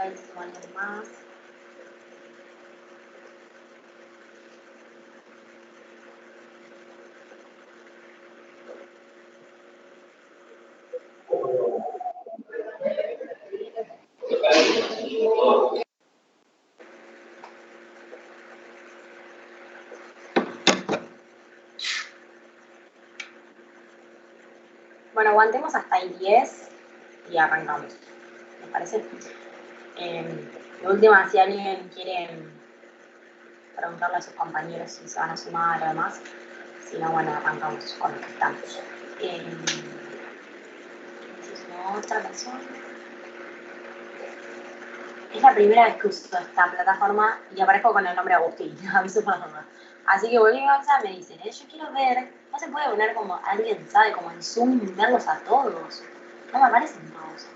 ver si alguien más. Bueno, aguantemos hasta el 10 y arrancamos. ¿Me parece? De última, si alguien quiere preguntarle a sus compañeros si se van a sumar o demás, si no, bueno, arrancamos con lo que estamos. Otra persona. Es la primera vez que uso esta plataforma y aparezco con el nombre Agustín, aviso por la duda. Así que volví a casa, me dicen, yo quiero ver, no se puede poner como alguien sabe, como en Zoom, verlos a todos. No me aparecen todos.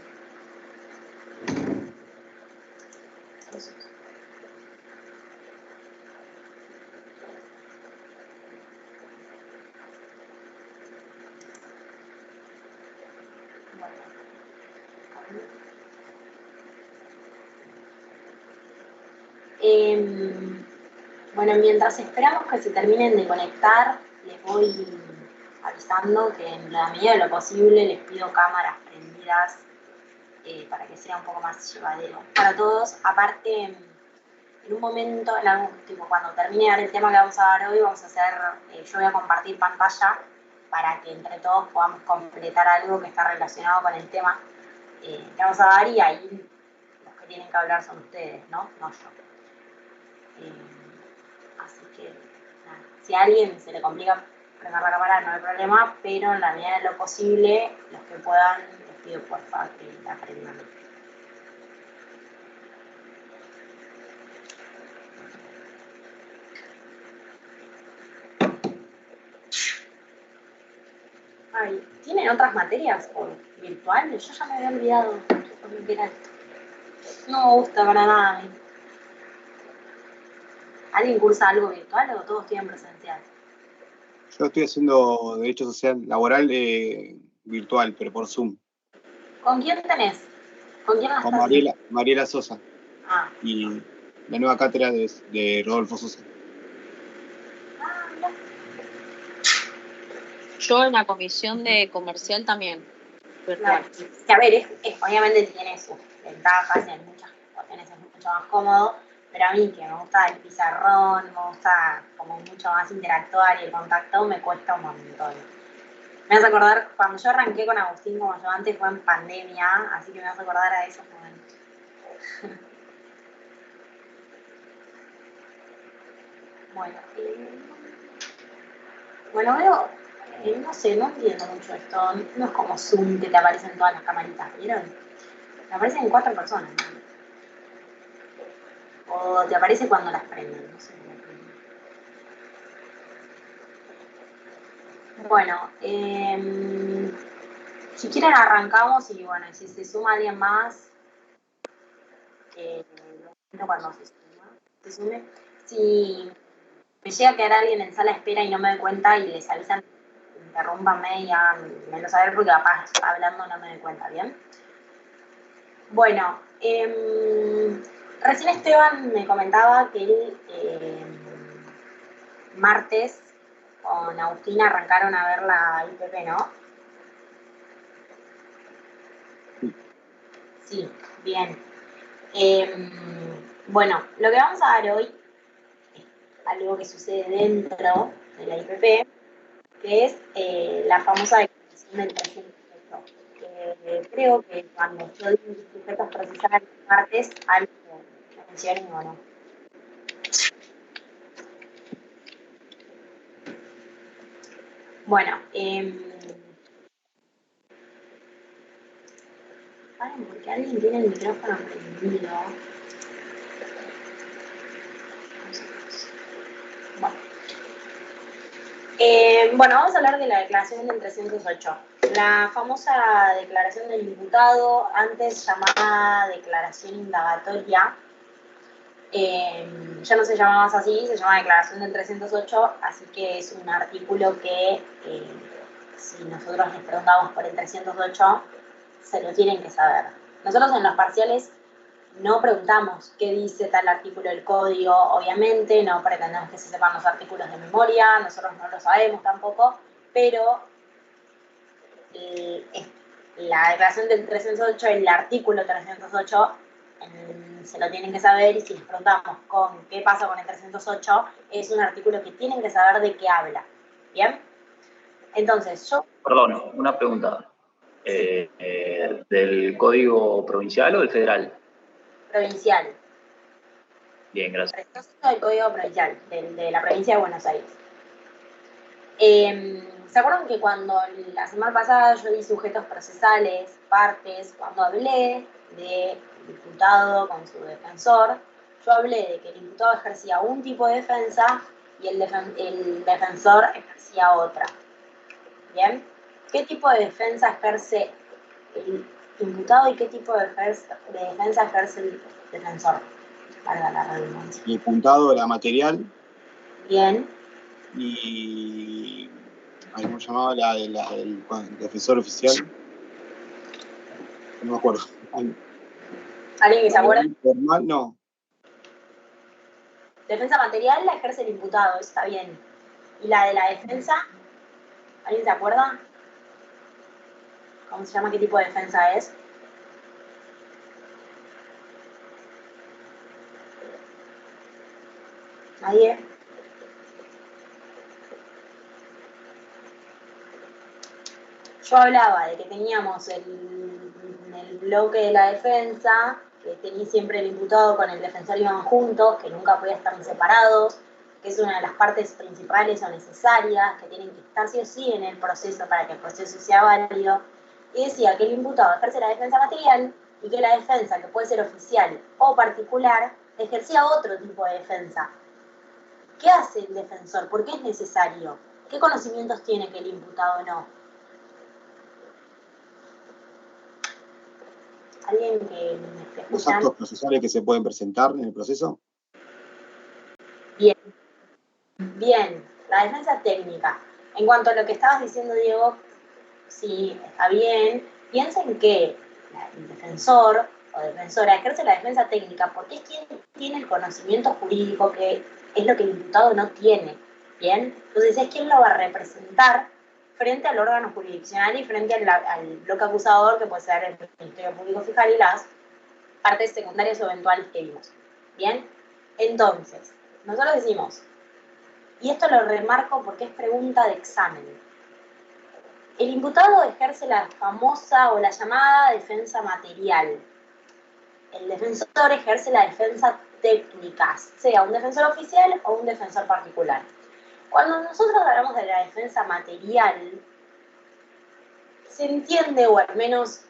Bueno, mientras esperamos que se terminen de conectar, les voy avisando que en la medida de lo posible les pido cámaras prendidas para que sea un poco más llevadero para todos. Aparte, en un momento, en algún tipo, cuando termine de dar el tema que vamos a dar hoy, vamos a hacer, yo voy a compartir pantalla para que entre todos podamos completar algo que está relacionado con el tema que vamos a dar, y ahí los que tienen que hablar son ustedes, ¿no? No yo. Así que, nada, si a alguien se le complica prender la cámara, no hay problema, pero en la medida de lo posible, los que puedan, les pido por favor que la prendan. Ay, ¿tienen otras materias por virtual? Yo ya me había olvidado lo que era esto. No me gusta para nada. ¿Alguien cursa algo virtual o todos tienen presencial? Yo estoy haciendo Derecho Social Laboral virtual, pero por Zoom. ¿Con quién tenés? ¿Con quién la Con estás? Mariela Sosa. Ah. Y la nueva cátedra de Rodolfo Sosa. Yo en la comisión de comercial también. Claro. Que a ver, obviamente tiene sus ventajas, en muchas cuestiones es mucho más cómodo, pero a mí que me gusta el pizarrón, me gusta como mucho más interactuar y el contacto, me cuesta un montón. Me hace acordar, cuando yo arranqué con Agustín como yo antes, fue en pandemia, así que me hace acordar a esos momentos. Bueno, veo, no sé, no entiendo mucho esto, no es como Zoom que te aparecen todas las camaritas, ¿vieron? Me aparecen 4 personas, ¿no? O te aparece cuando las prenden, no sé. Bueno, si quieren arrancamos y bueno, si se suma alguien más, cuando se sume, si me llega a quedar alguien en sala de espera y no me doy cuenta y les avisan, interrúmpanme y háganmelo saber porque capaz hablando no me doy cuenta, ¿bien? Bueno, recién Esteban me comentaba que él martes con Agustina arrancaron a ver la IPP, ¿no? Sí, bien. Bueno, lo que vamos a dar hoy es algo que sucede dentro de la IPP, que es la famosa declaración del 308. Creo que cuando yo digo sujetos procesales martes, algo lo mencionen o no. Bueno, paren porque alguien tiene el micrófono prendido. Bueno, vamos a hablar de la declaración del 308. La famosa declaración del diputado, antes llamada declaración indagatoria, ya no se llama más así, se llama declaración del 308, así que es un artículo que si nosotros les preguntamos por el 308, se lo tienen que saber. Nosotros en los parciales no preguntamos qué dice tal artículo del código, obviamente, no pretendemos que se sepan los artículos de memoria, nosotros no lo sabemos tampoco, pero la declaración del 308, el artículo 308, se lo tienen que saber, y si les preguntamos con qué pasa con el 308, es un artículo que tienen que saber de qué habla. ¿Bien? Entonces, Perdón, una pregunta. ¿Del código provincial o del federal? Provincial. Bien, gracias. Del código provincial, de la provincia de Buenos Aires. ¿Se acuerdan que cuando la semana pasada yo di sujetos procesales, partes, cuando hablé del imputado con su defensor, yo hablé de que el imputado ejercía un tipo de defensa y el defensor ejercía otra? ¿Bien? ¿Qué tipo de defensa ejerce el imputado y qué tipo de defensa ejerce el defensor? Para la redundancia. El imputado, la material. Bien. Y ¿cómo llamaba el defensor oficial? No me acuerdo. ¿Alguien que se acuerda? Formal, no. Defensa material la ejerce el imputado, eso está bien. ¿Y la de la defensa? ¿Alguien se acuerda? ¿Cómo se llama? ¿Qué tipo de defensa es? ¿Nadie? Yo hablaba de que teníamos el bloque de la defensa, que tenía siempre el imputado con el defensor iban juntos, que nunca podían estar separados, que es una de las partes principales o necesarias, que tienen que estar sí o sí en el proceso para que el proceso sea válido. Y decía que el imputado ejerce la defensa material y que la defensa, que puede ser oficial o particular, ejercía otro tipo de defensa. ¿Qué hace el defensor? ¿Por qué es necesario? ¿Qué conocimientos tiene que el imputado no? ¿Alguien que me esté escuchando? ¿Los actos procesales que se pueden presentar en el proceso? Bien. Bien, la defensa técnica. En cuanto a lo que estabas diciendo, Diego, sí, está bien. Piensen que el defensor o defensora ejerce la defensa técnica porque es quien tiene el conocimiento jurídico, que es lo que el imputado no tiene. Bien, entonces es quien lo va a representar frente al órgano jurisdiccional y frente al bloque acusador, que puede ser el Ministerio Público Fiscal y las partes secundarias o eventuales que vimos. Bien, entonces, nosotros decimos, y esto lo remarco porque es pregunta de examen, el imputado ejerce la famosa o la llamada defensa material. El defensor ejerce la defensa técnica, sea un defensor oficial o un defensor particular. Cuando nosotros hablamos de la defensa material, se entiende, o al menos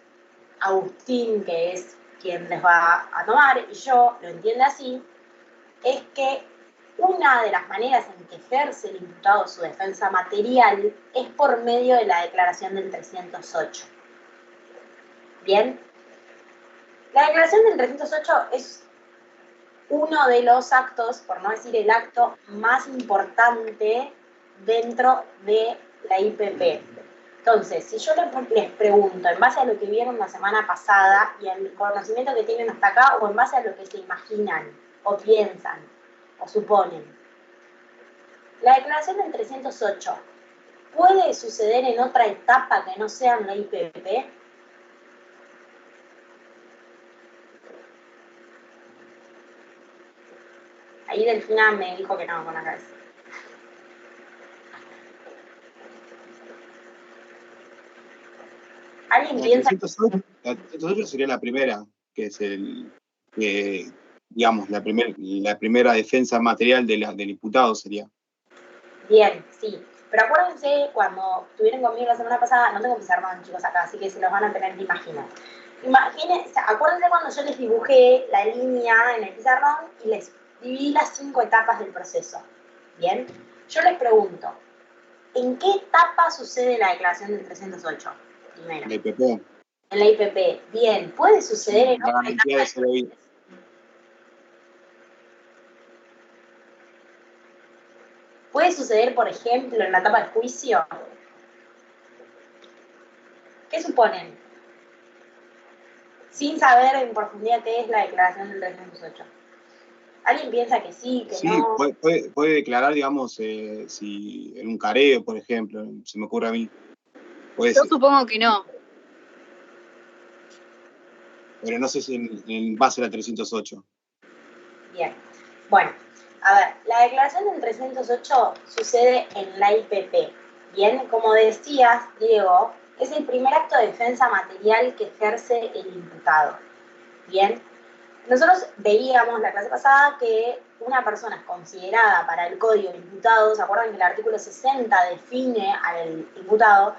Agustín, que es quien les va a tomar, y yo lo entiendo así, es que una de las maneras en que ejerce el imputado su defensa material es por medio de la declaración del 308. ¿Bien? La declaración del 308 es uno de los actos, por no decir el acto más importante dentro de la IPP. Entonces, si yo les pregunto, en base a lo que vieron la semana pasada y al conocimiento que tienen hasta acá, o en base a lo que se imaginan, o piensan, o suponen, la declaración del 308 puede suceder en otra etapa que no sea en la IPP. Ahí Delfina me dijo que no con la cabeza. ¿Alguien piensa? La 308 sería la primera, que es digamos, la primera defensa material del imputado sería. Bien, sí. Pero acuérdense, cuando estuvieron conmigo la semana pasada, no tengo pizarrón, chicos, acá, así que se los van a tener que imaginar. Acuérdense cuando yo les dibujé la línea en el pizarrón y les dividí las 5 etapas del proceso. Bien. Yo les pregunto, ¿en qué etapa sucede la declaración del 308? Primero. La IPP. En la IPP. Bien. ¿Puede suceder en otra etapa? ¿Puede suceder, por ejemplo, en la etapa de juicio? ¿Qué suponen? sin saber en profundidad qué es la declaración del 308. ¿Alguien piensa que sí, que Sí, no? puede declarar, digamos, si en un careo, por ejemplo, se me ocurre a mí. Puede Yo ser, supongo que no. pero no sé si en base a la 308. Bien. Bueno, a ver, la declaración del 308 sucede en la IPP. Bien, como decías, Diego, es el primer acto de defensa material que ejerce el imputado. Bien, nosotros veíamos la clase pasada que una persona es considerada para el código de imputados, ¿se acuerdan que el artículo 60 define al imputado?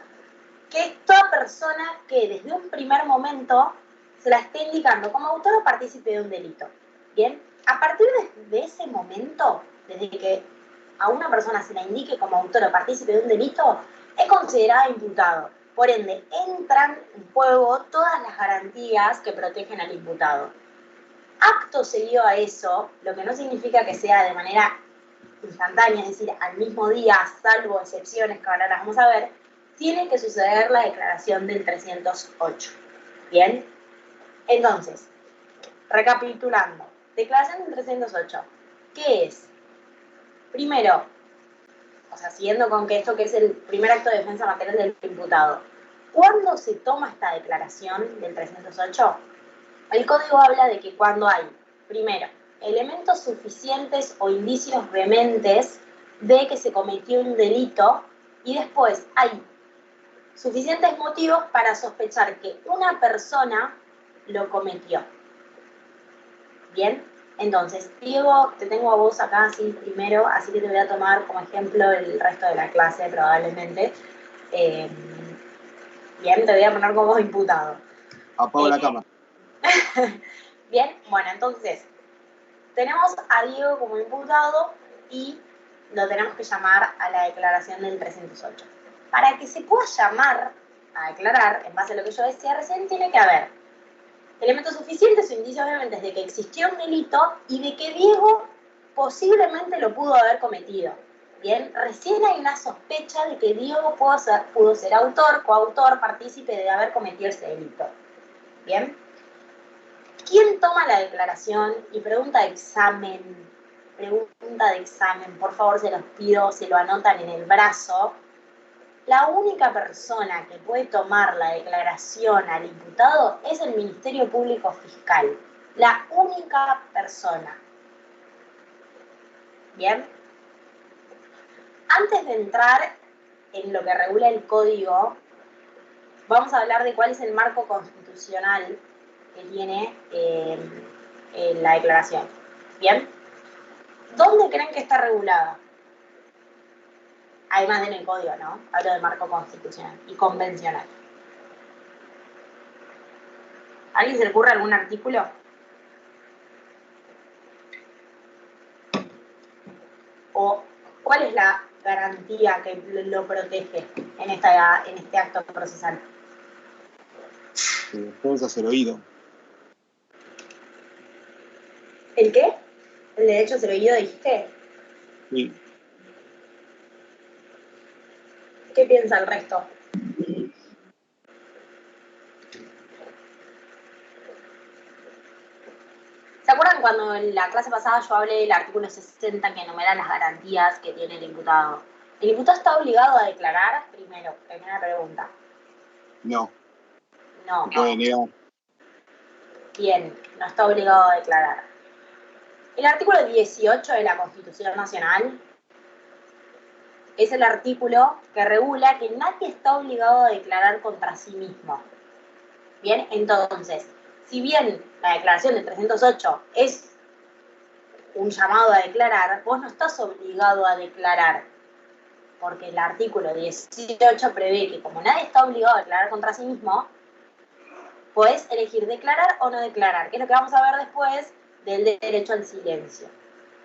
Que es toda persona que desde un primer momento se la esté indicando como autor o partícipe de un delito. Bien, a partir de ese momento, desde que a una persona se la indique como autor o partícipe de un delito, es considerada imputado. Por ende, entran en juego todas las garantías que protegen al imputado. Acto seguido a eso, lo que no significa que sea de manera instantánea, es decir, al mismo día, salvo excepciones que ahora las vamos a ver, tiene que suceder la declaración del 308. ¿Bien? Entonces, recapitulando, declaración del 308, ¿qué es? Primero, o sea, siguiendo con que esto que es el primer acto de defensa material del imputado, ¿cuándo se toma esta declaración del 308? El código habla de que cuando hay, primero, elementos suficientes o indicios vehementes de que se cometió un delito y después hay suficientes motivos para sospechar que una persona lo cometió. Bien, entonces, Diego, te tengo a vos acá así primero, así que te voy a tomar como ejemplo el resto de la clase probablemente. Bien, te voy a poner como imputado. Apago la cámara. Bien, bueno, entonces, tenemos a Diego como imputado y lo tenemos que llamar a la declaración del 308. Para que se pueda llamar a declarar, en base a lo que yo decía recién, tiene que haber elementos suficientes o indicios obviamente de que existió un delito y de que Diego posiblemente lo pudo haber cometido. Bien, recién hay una sospecha de que Diego pudo ser autor, coautor, partícipe de haber cometido ese delito. Bien. ¿Quién toma la declaración? Y pregunta de examen, por favor se los pido, se lo anotan en el brazo. La única persona que puede tomar la declaración al imputado es el Ministerio Público Fiscal. La única persona. ¿Bien? Antes de entrar en lo que regula el código, vamos a hablar de cuál es el marco constitucional que tiene la declaración. ¿Bien? ¿Dónde creen que está regulada? Además en el código, ¿no? Hablo de marco constitucional y convencional. ¿A alguien se le ocurre algún artículo? ¿O cuál es la garantía que lo protege en este acto procesal? Defensa ser oído. ¿El qué? ¿El derecho a ser oído, dijiste? Sí. ¿Qué piensa el resto? ¿Se acuerdan cuando en la clase pasada yo hablé del artículo 60 que enumera las garantías que tiene el imputado? ¿El imputado está obligado a declarar? Primera pregunta. No. No. Puede negar. Bien, no está obligado a declarar. El artículo 18 de la Constitución Nacional es el artículo que regula que nadie está obligado a declarar contra sí mismo. Bien, entonces, si bien la declaración del 308 es un llamado a declarar, vos no estás obligado a declarar, porque el artículo 18 prevé que como nadie está obligado a declarar contra sí mismo, podés elegir declarar o no declarar, que es lo que vamos a ver después del derecho al silencio.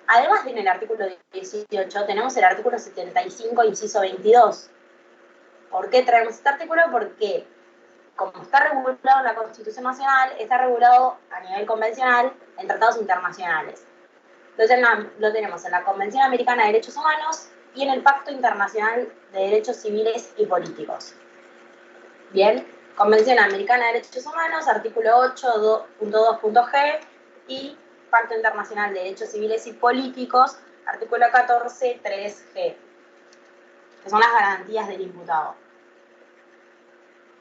Además de en el artículo 18 tenemos el artículo 75, inciso 22. ¿Por qué traemos este artículo? Porque como está regulado en la Constitución Nacional, está regulado a nivel convencional en tratados internacionales. Lo tenemos en la Convención Americana de Derechos Humanos y en el Pacto Internacional de Derechos Civiles y Políticos. Bien, Convención Americana de Derechos Humanos, artículo 8.2.g y Pacto Internacional de Derechos Civiles y Políticos, artículo 14.3g, que son las garantías del imputado,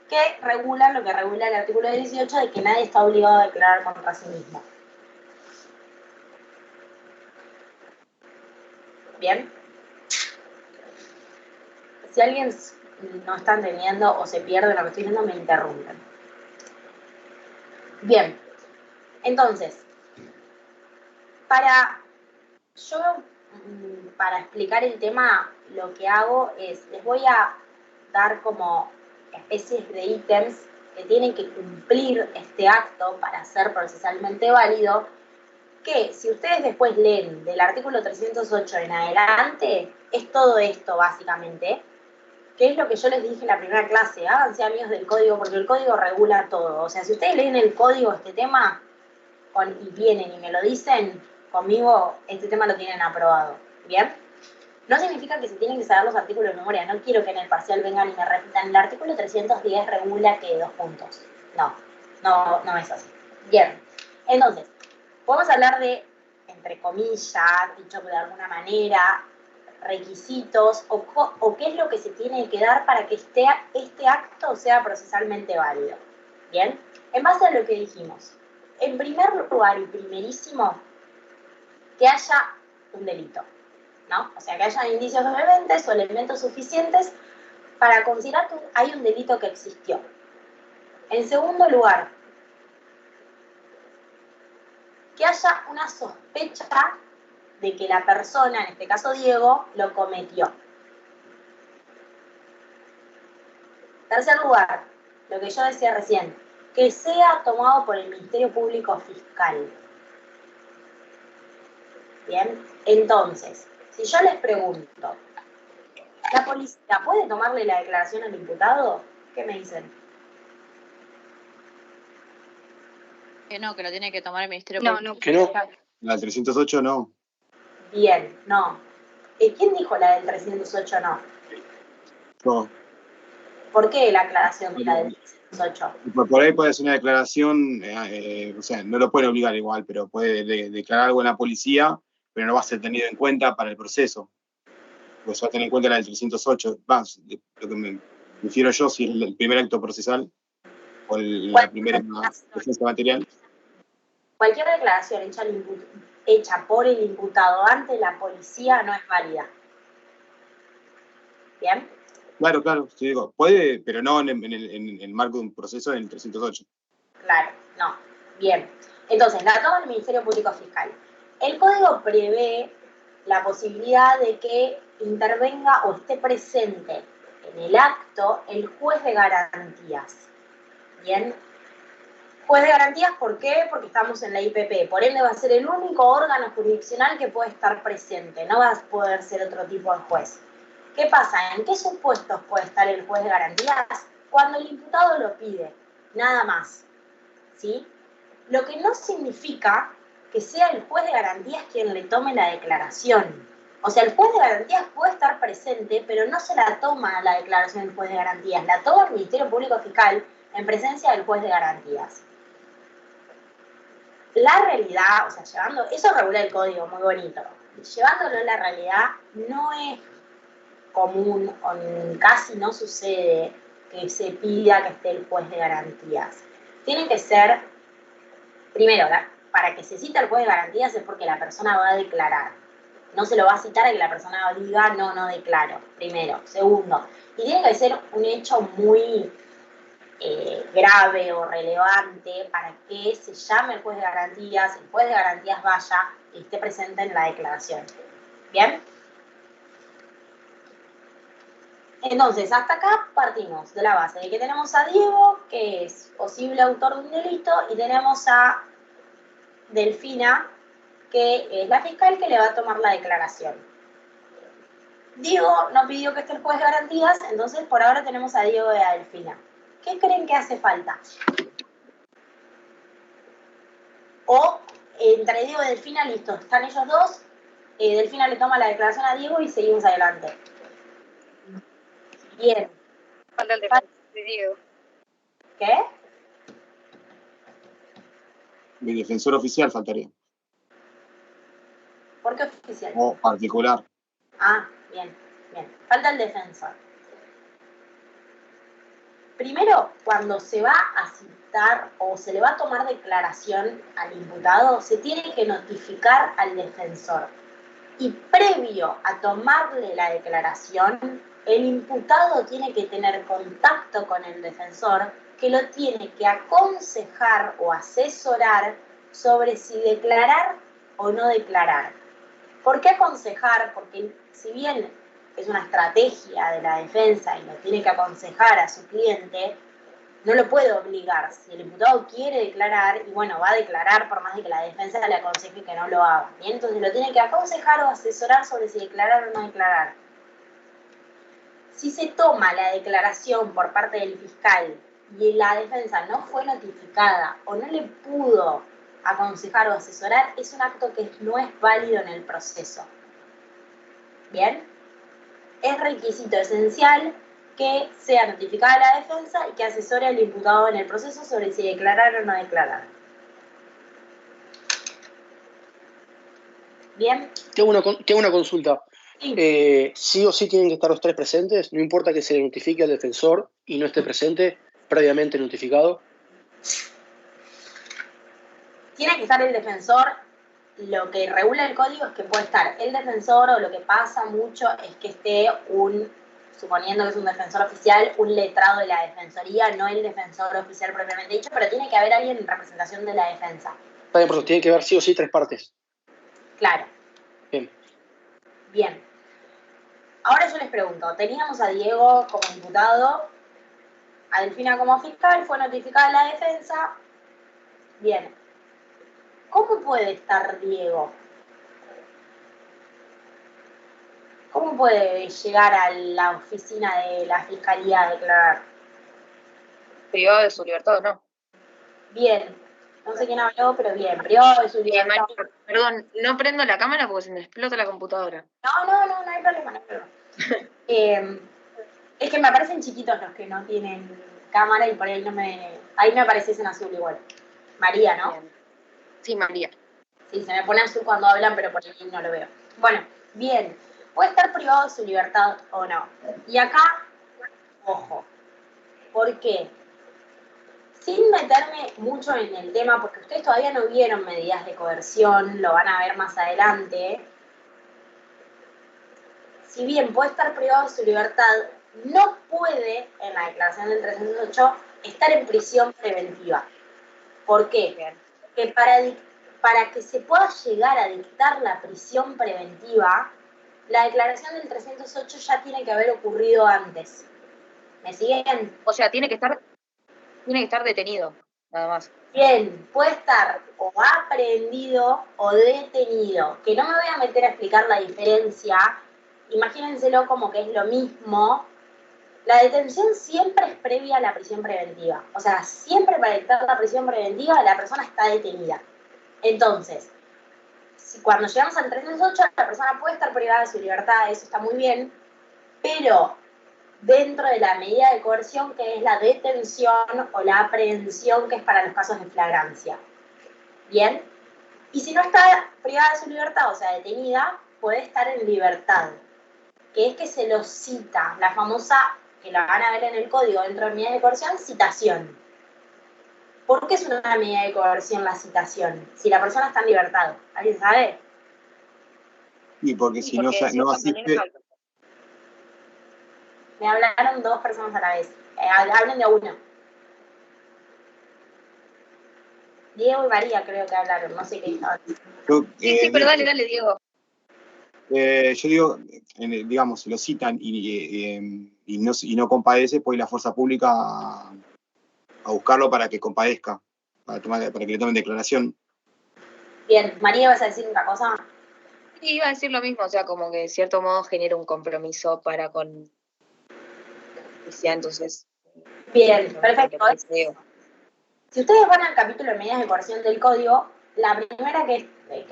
que regulan lo que regula el artículo 18 de que nadie está obligado a declarar contra sí mismo. Bien. Si alguien no está entendiendo o se pierde lo que estoy diciendo, me interrumpen. Bien. Entonces, para explicar el tema, lo que hago es, les voy a dar como especies de ítems que tienen que cumplir este acto para ser procesalmente válido, que si ustedes después leen del artículo 308 en adelante, es todo esto básicamente, que es lo que yo les dije en la primera clase, háganse amigos del código, porque el código regula todo. O sea, si ustedes leen el código, este tema, y vienen y me lo dicen, conmigo este tema lo tienen aprobado. ¿Bien? No significa que se tienen que saber los artículos de memoria. No quiero que en el parcial vengan y me repitan. El artículo 310 regula que 2 puntos. No es así. Bien. Entonces, podemos hablar de, entre comillas, dicho de alguna manera, requisitos o qué es lo que se tiene que dar para que este acto sea procesalmente válido. Bien. En base a lo que dijimos, en primer lugar y primerísimo, que haya un delito, ¿no? O sea, que haya indicios suficientes o elementos suficientes para considerar que hay un delito que existió. En segundo lugar, que haya una sospecha de que la persona, en este caso Diego, lo cometió. Tercer lugar, lo que yo decía recién, que sea tomado por el Ministerio Público Fiscal. Bien, entonces, si yo les pregunto, ¿la policía puede tomarle la declaración al imputado? ¿Qué me dicen? Que no, que lo tiene que tomar el Ministerio No, Público. no. Que no. La del 308 no. Bien, no. ¿Quién dijo la del 308 no? No. ¿Por qué la aclaración de la del 308? Por ahí puede hacer una declaración, o sea, no lo puede obligar igual, pero puede declarar algo en la policía, pero no va a ser tenido en cuenta para el proceso. Pues va a tener en cuenta la del 308. Más, lo que me refiero yo, si es el primer acto procesal o la primera defensa material. Cualquier declaración hecha por el imputado ante la policía no es válida. ¿Bien? Claro, sí, digo, puede, pero no en el marco de un proceso en el 308. Claro, no. Bien. Entonces, la toma del Ministerio Público Fiscal. El código prevé la posibilidad de que intervenga o esté presente en el acto el juez de garantías. Bien. Juez de garantías, ¿por qué? Porque estamos en la IPP. Por ende, va a ser el único órgano jurisdiccional que puede estar presente. No va a poder ser otro tipo de juez. ¿Qué pasa? ¿En qué supuestos puede estar el juez de garantías? Cuando el imputado lo pide. Nada más. ¿Sí? Lo que no significa que sea el juez de garantías quien le tome la declaración. O sea, el juez de garantías puede estar presente, pero no se la toma la declaración del juez de garantías. La toma el Ministerio Público Fiscal en presencia del juez de garantías. La realidad, o sea, eso regula el código, muy bonito. Llevándolo a la realidad, no es común o casi no sucede que se pida que esté el juez de garantías. Tiene que ser, primero, para que se cite el juez de garantías es porque la persona va a declarar. No se lo va a citar a que la persona diga, no declaro, primero. Segundo, y tiene que ser un hecho muy grave o relevante para que se llame el juez de garantías vaya y esté presente en la declaración. ¿Bien? Entonces, hasta acá partimos de la base de que tenemos a Diego, que es posible autor de un delito, y tenemos a Delfina, que es la fiscal que le va a tomar la declaración. Diego no pidió que esté el juez de garantías, entonces por ahora tenemos a Diego y a Delfina. ¿Qué creen que hace falta? O entre Diego y Delfina, listo, están ellos dos, Delfina le toma la declaración a Diego y seguimos adelante. Bien. Falta el de Diego. ¿Qué? El defensor oficial faltaría. ¿Por qué oficial? O particular. Ah, bien, bien. Falta el defensor. Primero, cuando se va a citar o se le va a tomar declaración al imputado, se tiene que notificar al defensor. Y previo a tomarle la declaración, el imputado tiene que tener contacto con el defensor, que lo tiene que aconsejar o asesorar sobre si declarar o no declarar. ¿Por qué aconsejar? Porque si bien es una estrategia de la defensa y lo tiene que aconsejar a su cliente, no lo puede obligar. Si el imputado quiere declarar, y bueno, va a declarar por más de que la defensa le aconseje que no lo haga. ¿Bien? Entonces lo tiene que aconsejar o asesorar sobre si declarar o no declarar. Si se toma la declaración por parte del fiscal y la defensa no fue notificada o no le pudo aconsejar o asesorar, es un acto que no es válido en el proceso. ¿Bien? Es requisito esencial que sea notificada la defensa y que asesore al imputado en el proceso sobre si declarar o no declarar. ¿Bien? Tengo una consulta. Sí. ¿Sí o sí tienen que estar los tres presentes? No importa que se le notifique al defensor y no esté presente, previamente notificado. Tiene que estar el defensor. Lo que regula el código es que puede estar el defensor, o lo que pasa mucho es que esté suponiendo que es un defensor oficial, un letrado de la defensoría, no el defensor oficial propiamente dicho, pero tiene que haber alguien en representación de la defensa. Está bien, pero tiene que haber sí o sí tres partes. Claro. Bien. Bien. Ahora yo les pregunto, teníamos a Diego como imputado, a Delfina como fiscal, fue notificada la defensa. Bien. ¿Cómo puede estar Diego? ¿Cómo puede llegar a la oficina de la fiscalía a declarar? Privado de su libertad, ¿no? Bien. No sé quién habló, pero bien. Privado de su libertad. María, perdón, no prendo la cámara porque se me explota la computadora. No hay problema, no hay problema. Es que me aparecen chiquitos los que no tienen cámara y por ahí ahí me apareciese en azul igual. María, ¿no? Bien. Sí, María. Sí, se me pone azul cuando hablan, pero por ahí no lo veo. Bueno, bien. Puede estar privado de su libertad o no. Y acá, ojo. ¿Por qué? Sin meterme mucho en el tema, porque ustedes todavía no vieron medidas de coerción, lo van a ver más adelante. Si bien puede estar privado de su libertad, no puede, en la declaración del 308, estar en prisión preventiva. ¿Por qué? Bien. Que para que se pueda llegar a dictar la prisión preventiva, la declaración del 308 ya tiene que haber ocurrido antes. ¿Me siguen? O sea, tiene que estar detenido, nada más. Bien, puede estar o aprehendido o detenido, que no me voy a meter a explicar la diferencia, imagínenselo como que es lo mismo. La detención siempre es previa a la prisión preventiva, o sea, siempre para dictar la prisión preventiva la persona está detenida. Entonces, cuando llegamos al 308, la persona puede estar privada de su libertad, eso está muy bien, pero dentro de la medida de coerción, que es la detención o la aprehensión, que es para los casos de flagrancia. ¿Bien? Y si no está privada de su libertad, o sea, detenida, puede estar en libertad, que es que se lo cita, la famosa, que la van a ver en el código dentro de medidas de coerción, citación. ¿Por qué es una medida de coerción la citación? Si la persona está en libertad, ¿alguien sabe? Y porque si no, Porque no asiste, Me hablaron dos personas a la vez. Hablen de a uno. Diego y María creo que hablaron, no sé qué estaban. Sí, pero dale, Diego. Yo digo, digamos, si lo citan y no compadece, puede ir la fuerza pública a buscarlo para que compadezca, para que le tomen declaración. Bien, María, ¿vas a decir otra cosa? Sí, iba a decir lo mismo, o sea, como que de cierto modo genera un compromiso para con la justicia, entonces. Bien, perfecto. Diego. Si ustedes van al capítulo de medidas de coerción del código, la primera que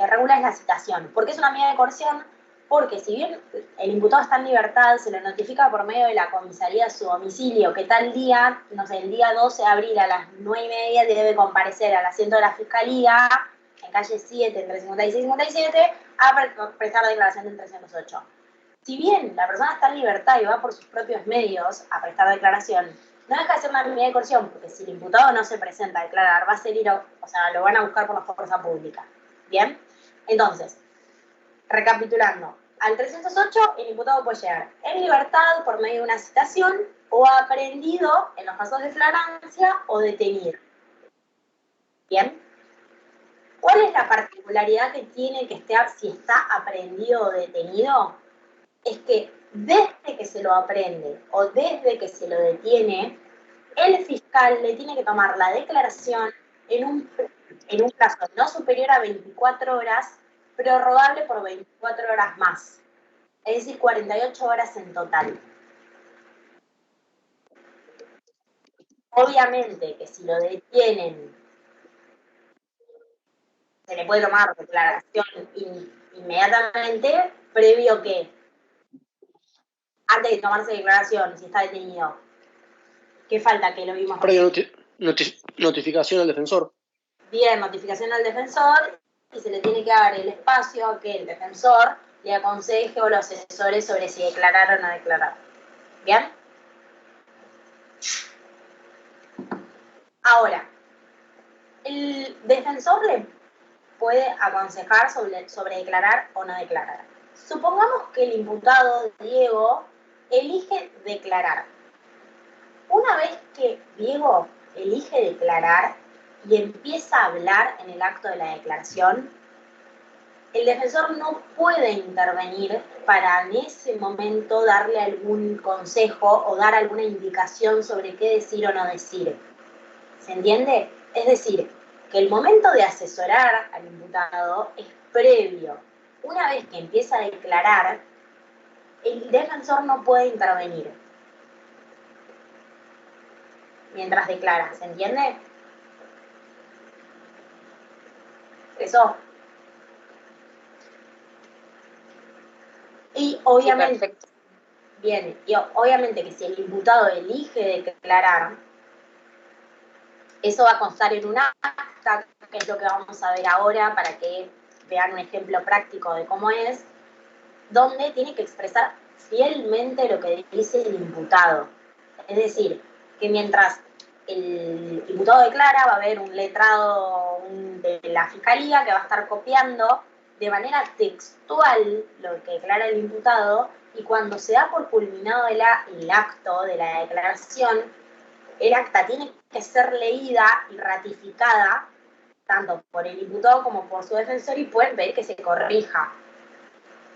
regula es la citación. ¿Por qué es una medida de coerción? Porque si bien el imputado está en libertad, se lo notifica por medio de la comisaría a su domicilio, que tal día, no sé, el día 12 de abril a las 9:30 debe comparecer al asiento de la Fiscalía, en calle 7, entre 56 y 57, a prestar declaración del 308. Si bien la persona está en libertad y va por sus propios medios a prestar declaración, no deja de ser una medida de coerción, porque si el imputado no se presenta a declarar, va a ser lo van a buscar por la fuerza pública. ¿Bien? Entonces, recapitulando, al 308 el imputado puede llegar en libertad por medio de una citación o aprehendido en los casos de flagrancia o detenido. ¿Bien? ¿Cuál es la particularidad que tiene que estar si está aprehendido o detenido? Es que desde que se lo aprende o desde que se lo detiene, el fiscal le tiene que tomar la declaración en un plazo no superior a 24 horas, prorrogable por 24 horas más, es decir, 48 horas en total. Obviamente que si lo detienen, se le puede tomar declaración inmediatamente, previo que, antes de tomarse declaración, si está detenido, ¿qué falta? Que lo vimos Previa notificación al defensor. Bien, notificación al defensor, y se le tiene que dar el espacio a que el defensor le aconseje o lo asesore sobre si declarar o no declarar. ¿Bien? Ahora, el defensor le puede aconsejar sobre declarar o no declarar. Supongamos que el imputado, Diego, elige declarar. Una vez que Diego elige declarar y empieza a hablar en el acto de la declaración, el defensor no puede intervenir para en ese momento darle algún consejo o dar alguna indicación sobre qué decir o no decir. ¿Se entiende? Es decir, que el momento de asesorar al imputado es previo. Una vez que empieza a declarar, el defensor no puede intervenir mientras declara. ¿Se entiende? Eso. Y obviamente, Sí, bien, y obviamente que si el imputado elige declarar, eso va a constar en un acta, que es lo que vamos a ver ahora para que vean un ejemplo práctico de cómo es, donde tiene que expresar fielmente lo que dice el imputado. Es decir, que mientras el imputado declara, va a haber un letrado de la Fiscalía que va a estar copiando de manera textual lo que declara el imputado, y cuando se da por culminado el acto de la declaración, el acta tiene que ser leída y ratificada tanto por el imputado como por su defensor, y pueden ver que se corrija.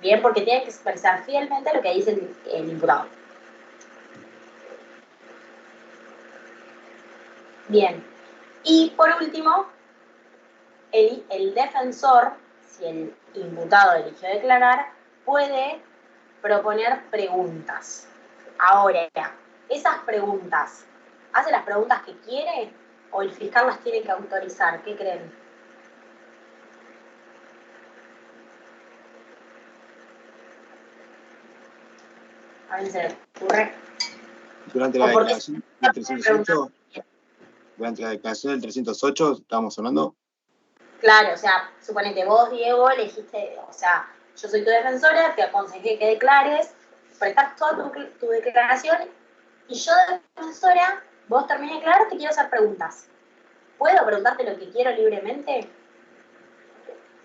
Bien, porque tiene que expresar fielmente lo que dice el imputado. Bien. Y por último, el defensor, si el imputado eligió declarar, puede proponer preguntas. Ahora, esas preguntas, ¿hace las preguntas que quiere o el fiscal las tiene que autorizar? ¿Qué creen? A ver, ¿se le ocurre? Durante la declaración del 308, durante la declaración del 308, ¿estamos hablando? Claro, o sea, suponete vos, Diego, elegiste, o sea, yo soy tu defensora, te aconsejé que declares, prestás toda tu declaración, y yo, defensora, vos terminé de declarar, te quiero hacer preguntas. ¿Puedo preguntarte lo que quiero libremente?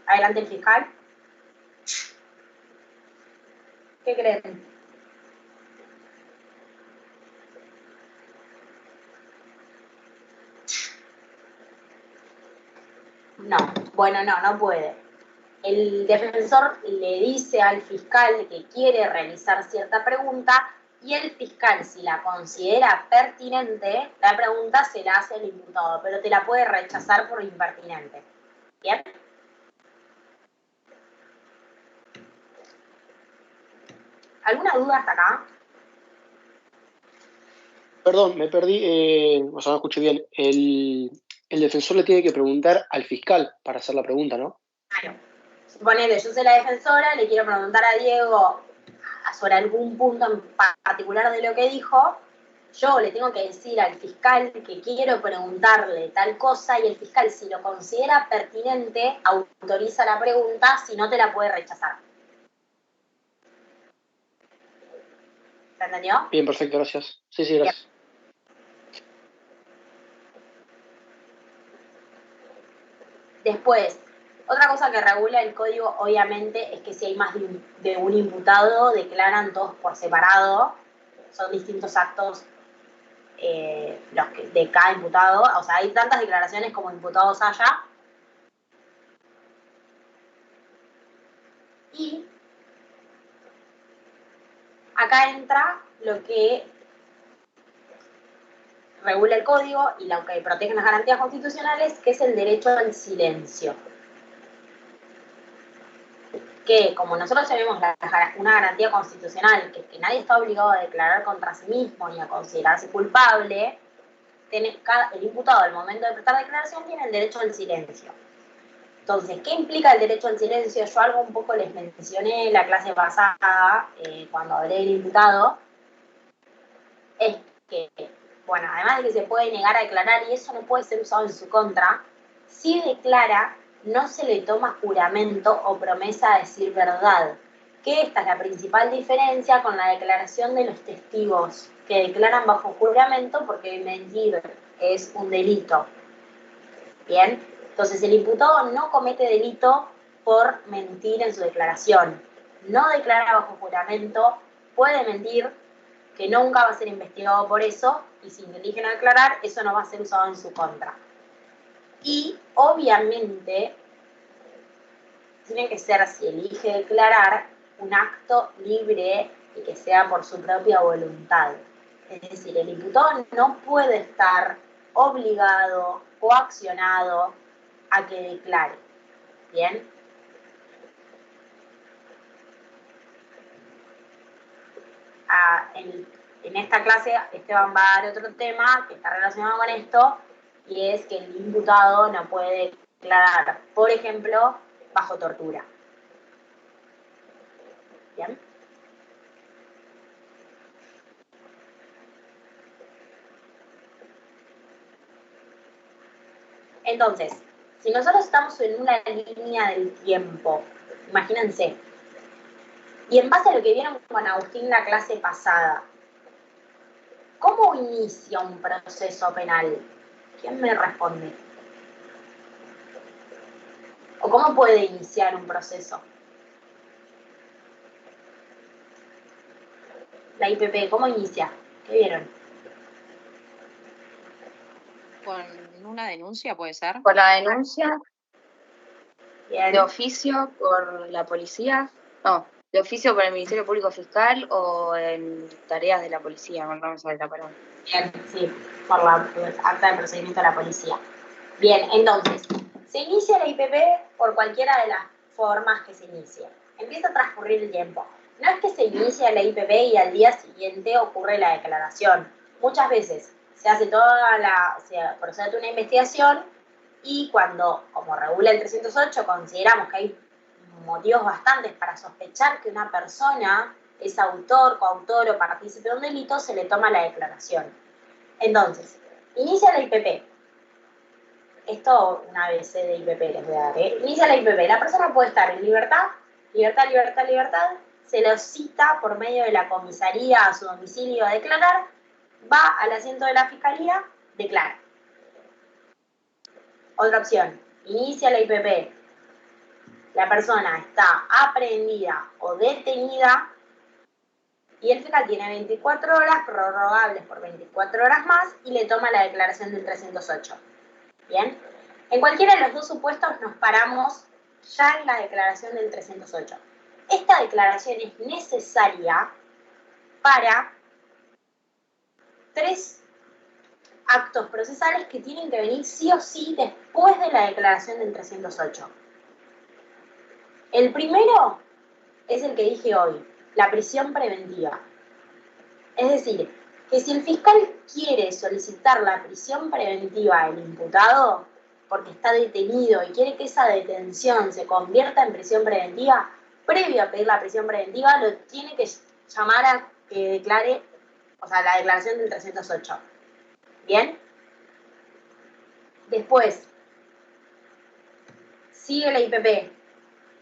Adelante el fiscal. ¿Qué creen? No, bueno, no puede. El defensor le dice al fiscal que quiere realizar cierta pregunta, y el fiscal, si la considera pertinente, la pregunta se la hace al imputado, pero te la puede rechazar por impertinente. ¿Bien? ¿Alguna duda hasta acá? Perdón, me perdí, o sea, no escuché bien. El defensor le tiene que preguntar al fiscal para hacer la pregunta, ¿no? Claro. Suponete, yo soy la defensora, le quiero preguntar a Diego sobre algún punto en particular de lo que dijo, yo le tengo que decir al fiscal que quiero preguntarle tal cosa y el fiscal, si lo considera pertinente, autoriza la pregunta, si no te la puede rechazar. ¿Se entendió? Bien, perfecto, gracias. Sí, sí, gracias. Después, otra cosa que regula el código, obviamente, es que si hay más de un imputado, declaran todos por separado. Son distintos actos los que, de cada imputado. O sea, hay tantas declaraciones como imputados haya. Y acá entra lo que regula el código y lo que protege las garantías constitucionales, que es el derecho al silencio. Que como nosotros tenemos una garantía constitucional, que nadie está obligado a declarar contra sí mismo ni a considerarse culpable, el imputado al momento de prestar declaración tiene el derecho al silencio. Entonces, ¿qué implica el derecho al silencio? Yo algo un poco les mencioné en la clase pasada, cuando hablé del imputado, es que, bueno, además de que se puede negar a declarar y eso no puede ser usado en su contra, si declara, no se le toma juramento o promesa a decir verdad, que esta es la principal diferencia con la declaración de los testigos, que declaran bajo juramento porque mentir es un delito. Bien, entonces el imputado no comete delito por mentir en su declaración, no declara bajo juramento, puede mentir, que nunca va a ser investigado por eso, y si eligen declarar, eso no va a ser usado en su contra. Y obviamente tiene que ser, si elige declarar, un acto libre y que sea por su propia voluntad. Es decir, el imputado no puede estar obligado, coaccionado a que declare. ¿Bien? En esta clase Esteban va a dar otro tema que está relacionado con esto, y es que el imputado no puede declarar, por ejemplo, bajo tortura. ¿Bien? Entonces, si nosotros estamos en una línea del tiempo, imagínense, y en base a lo que vieron con Agustín la clase pasada, ¿cómo inicia un proceso penal? ¿Quién me responde? ¿O cómo puede iniciar un proceso? La IPP, ¿cómo inicia? ¿Qué vieron? ¿Con una denuncia puede ser? Por la denuncia, Bien. de oficio por la policía, no, de oficio por el Ministerio Público Fiscal o en tareas de la policía, no me sale la palabra. Bien, sí, por la acta de procedimiento de la policía. Bien, entonces, se inicia la IPP por cualquiera de las formas que se inicie. Empieza a transcurrir el tiempo. No es que se inicia la IPP y al día siguiente ocurre la declaración. Muchas veces se hace se procede una investigación y cuando, como regula el 308, consideramos que hay motivos bastantes para sospechar que una persona es autor, coautor o partícipe de un delito, se le toma la declaración. Entonces, inicia la IPP. Esto una ABC de IPP les voy a dar. Inicia la IPP. La persona puede estar en libertad, se lo cita por medio de la comisaría a su domicilio a declarar, va al asiento de la fiscalía, declara. Otra opción, inicia la IPP. La persona está aprehendida o detenida y el fiscal tiene 24 horas, prorrogables por 24 horas más, y le toma la declaración del 308. ¿Bien? En cualquiera de los dos supuestos nos paramos ya en la declaración del 308. Esta declaración es necesaria para 3 actos procesales que tienen que venir sí o sí después de la declaración del 308. El primero es el que dije hoy, la prisión preventiva. Es decir, que si el fiscal quiere solicitar la prisión preventiva del imputado, porque está detenido y quiere que esa detención se convierta en prisión preventiva, previo a pedir la prisión preventiva, lo tiene que llamar a que declare, o sea, la declaración del 308. ¿Bien? Después, sigue la IPP.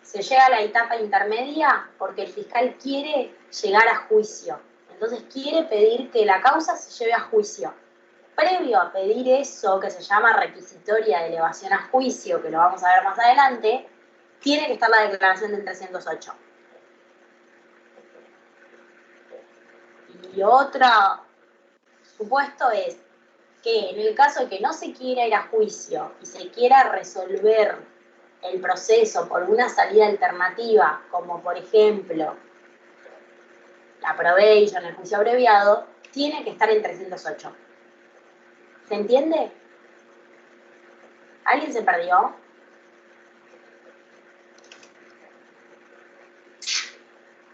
Se llega a la etapa intermedia porque el fiscal quiere llegar a juicio. Entonces quiere pedir que la causa se lleve a juicio. Previo a pedir eso, que se llama requisitoria de elevación a juicio, que lo vamos a ver más adelante, tiene que estar la declaración del 308. Y otro supuesto es que en el caso de que no se quiera ir a juicio y se quiera resolver el proceso por una salida alternativa, como por ejemplo la probation, el juicio abreviado, tiene que estar el 308. ¿Se entiende? ¿Alguien se perdió?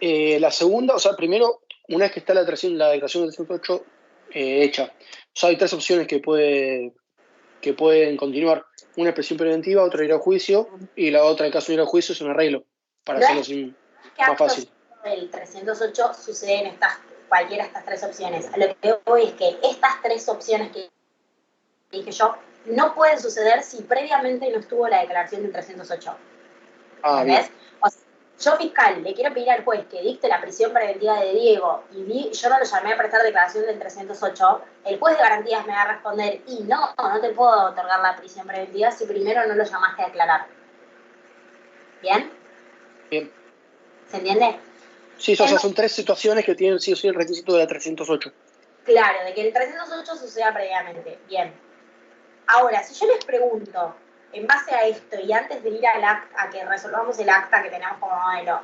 La segunda, o sea, primero, una vez que está la declaración del 308 hecha, o sea, hay tres opciones que pueden continuar. Una es prisión preventiva, otra ir a juicio, y la otra, en caso de ir a juicio, es un arreglo, para hacerlo más fácil. El 308 sucede en cualquiera de estas tres opciones. A lo que voy es que estas tres opciones que dije yo no pueden suceder si previamente no estuvo la declaración del 308. ¿Entendés? O sea, yo fiscal le quiero pedir al juez que dicte la prisión preventiva de Diego y yo no lo llamé a prestar declaración del 308, el juez de garantías me va a responder y no te puedo otorgar la prisión preventiva si primero no lo llamaste a declarar. ¿Bien? Bien. ¿Se entiende? Sí, o sea, son tres situaciones que tienen sí o sí el requisito de la 308. Claro, de que el 308 suceda previamente. Bien. Ahora, si yo les pregunto, en base a esto y antes de ir a que resolvamos el acta que tenemos como modelo,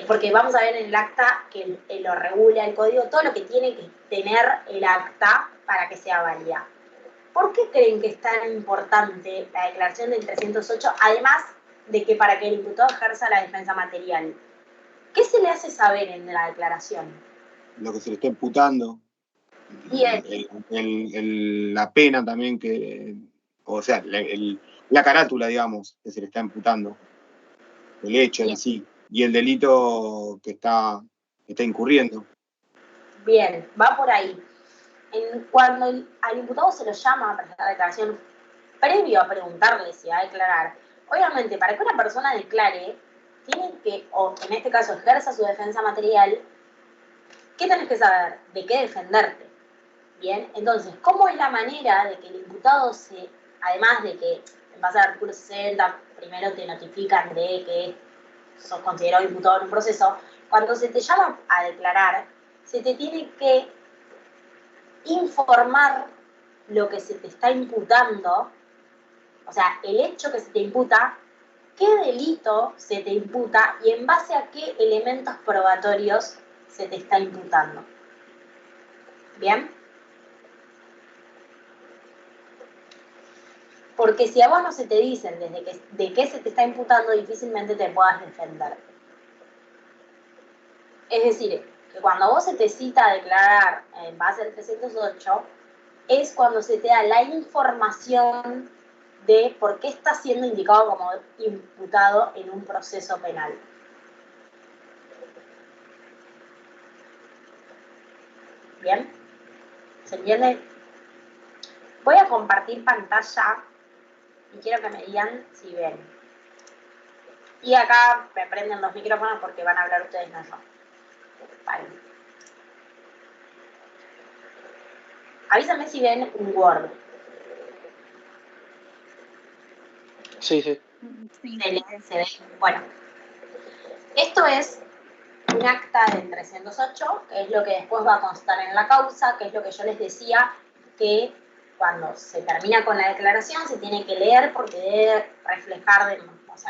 porque vamos a ver en el acta que lo regula el código, todo lo que tiene que tener el acta para que sea válida. ¿Por qué creen que es tan importante la declaración del 308, además de que para que el imputado ejerza la defensa material? ¿Qué se le hace saber en la declaración? Lo que se le está imputando. Bien. La pena también o sea, la carátula, digamos, que se le está imputando. El hecho en sí. Y el delito que está incurriendo. Bien, va por ahí. Cuando al imputado se lo llama a presentar declaración, previo a preguntarle si va a declarar, obviamente para que una persona declare, tiene que, o en este caso ejerza su defensa material, ¿qué tenés que saber? ¿De qué defenderte? Bien, entonces, ¿cómo es la manera de que el imputado además de que en base al artículo 60, primero te notifican de que sos considerado imputado en un proceso, cuando se te llama a declarar, se te tiene que informar lo que se te está imputando, o sea, el hecho que se te imputa, qué delito se te imputa y en base a qué elementos probatorios se te está imputando. ¿Bien? Porque si a vos no se te dicen de qué se te está imputando, difícilmente te puedas defender. Es decir, que cuando vos se te cita a declarar en base al 308, es cuando se te da la información de por qué está siendo indicado como imputado en un proceso penal. ¿Bien? ¿Se entiende? Voy a compartir pantalla y quiero que me digan si ven. Y acá me prenden los micrófonos porque van a hablar ustedes, no yo. Vale. Avísame si ven un Word. Sí, sí. Se ve. Bueno, esto es un acta del 308, que es lo que después va a constar en la causa, que es lo que yo les decía, que cuando se termina con la declaración se tiene que leer porque debe reflejar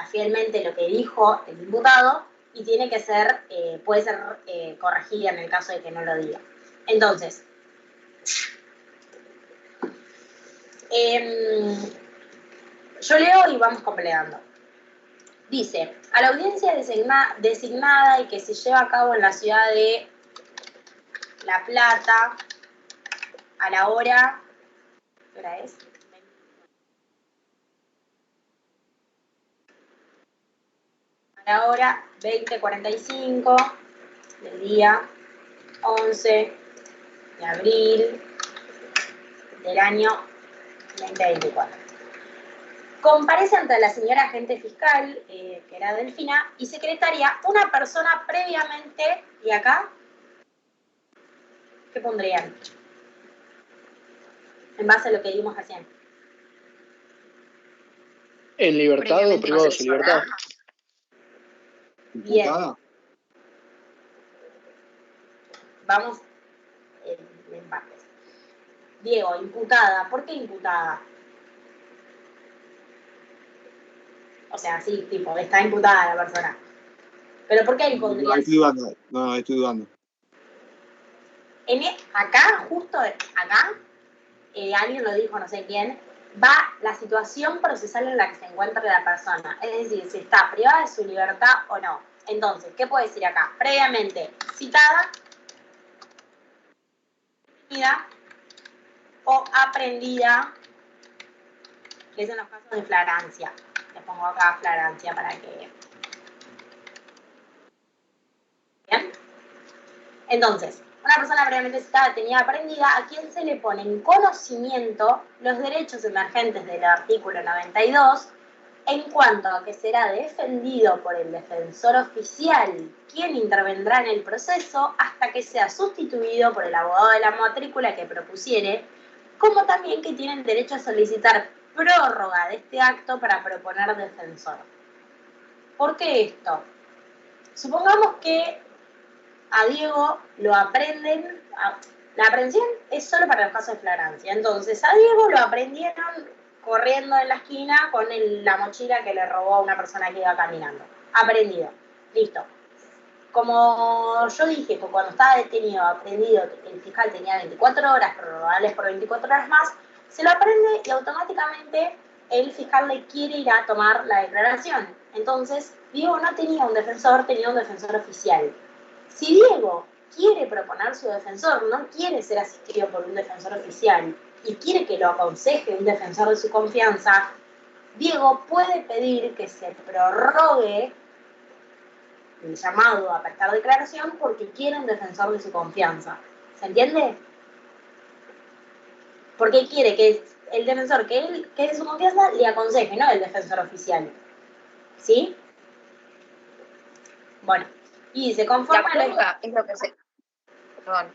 fielmente lo que dijo el imputado y tiene que ser, puede ser corregida en el caso de que no lo diga. Entonces, yo leo y vamos completando. Dice, a la audiencia designada y que se lleva a cabo en la ciudad de La Plata, a la hora, ¿qué hora es? a la hora 20:45 del día 11 de abril del año 2024. Comparece ante la señora agente fiscal, que era Delfina, y secretaria, una persona previamente, y acá, ¿qué pondrían? En base a lo que vimos recién. ¿En libertad o Previamente privado de su libertad? Bien. ¿Imputada? Vamos en partes. Diego, imputada. ¿Por qué imputada? O sea, sí, tipo, está imputada la persona. ¿Pero por qué ahí No, pondrías? estoy dudando. No, estoy dudando. Acá, justo acá, alguien lo dijo, no sé quién, va la situación procesal en la que se encuentra la persona. Es decir, si está privada de su libertad o no. Entonces, ¿qué puede decir acá? Previamente citada, o aprendida, que es en los casos de flagrancia. Le pongo acá flagrancia para que... ¿Bien? Entonces, una persona previamente citada, detenida, aprendida, a quien se le pone en conocimiento los derechos emergentes del artículo 92 en cuanto a que será defendido por el defensor oficial, quien intervendrá en el proceso hasta que sea sustituido por el abogado de la matrícula que propusiere, como también que tienen derecho a solicitar prórroga de este acto para proponer defensor. ¿Por qué esto? Supongamos que a Diego lo aprenden, la aprehensión es solo para los casos de flagrancia, entonces a Diego lo aprendieron corriendo en la esquina con la mochila que le robó a una persona que iba caminando. Aprendido, listo. Como yo dije, que cuando estaba detenido, aprendido, el fiscal tenía 24 horas, prorrogables por 24 horas más, se lo aprende y automáticamente el fiscal le quiere ir a tomar la declaración. Entonces, Diego no tenía un defensor, tenía un defensor oficial. Si Diego quiere proponer su defensor, no quiere ser asistido por un defensor oficial y quiere que lo aconseje un defensor de su confianza, Diego puede pedir que se prorrogue el llamado a prestar declaración porque quiere un defensor de su confianza. ¿Se entiende? Porque quiere que el defensor que es de su confianza le aconseje, no el defensor oficial. ¿Sí? Bueno, y se La conforma prórroga es lo que se... Perdón.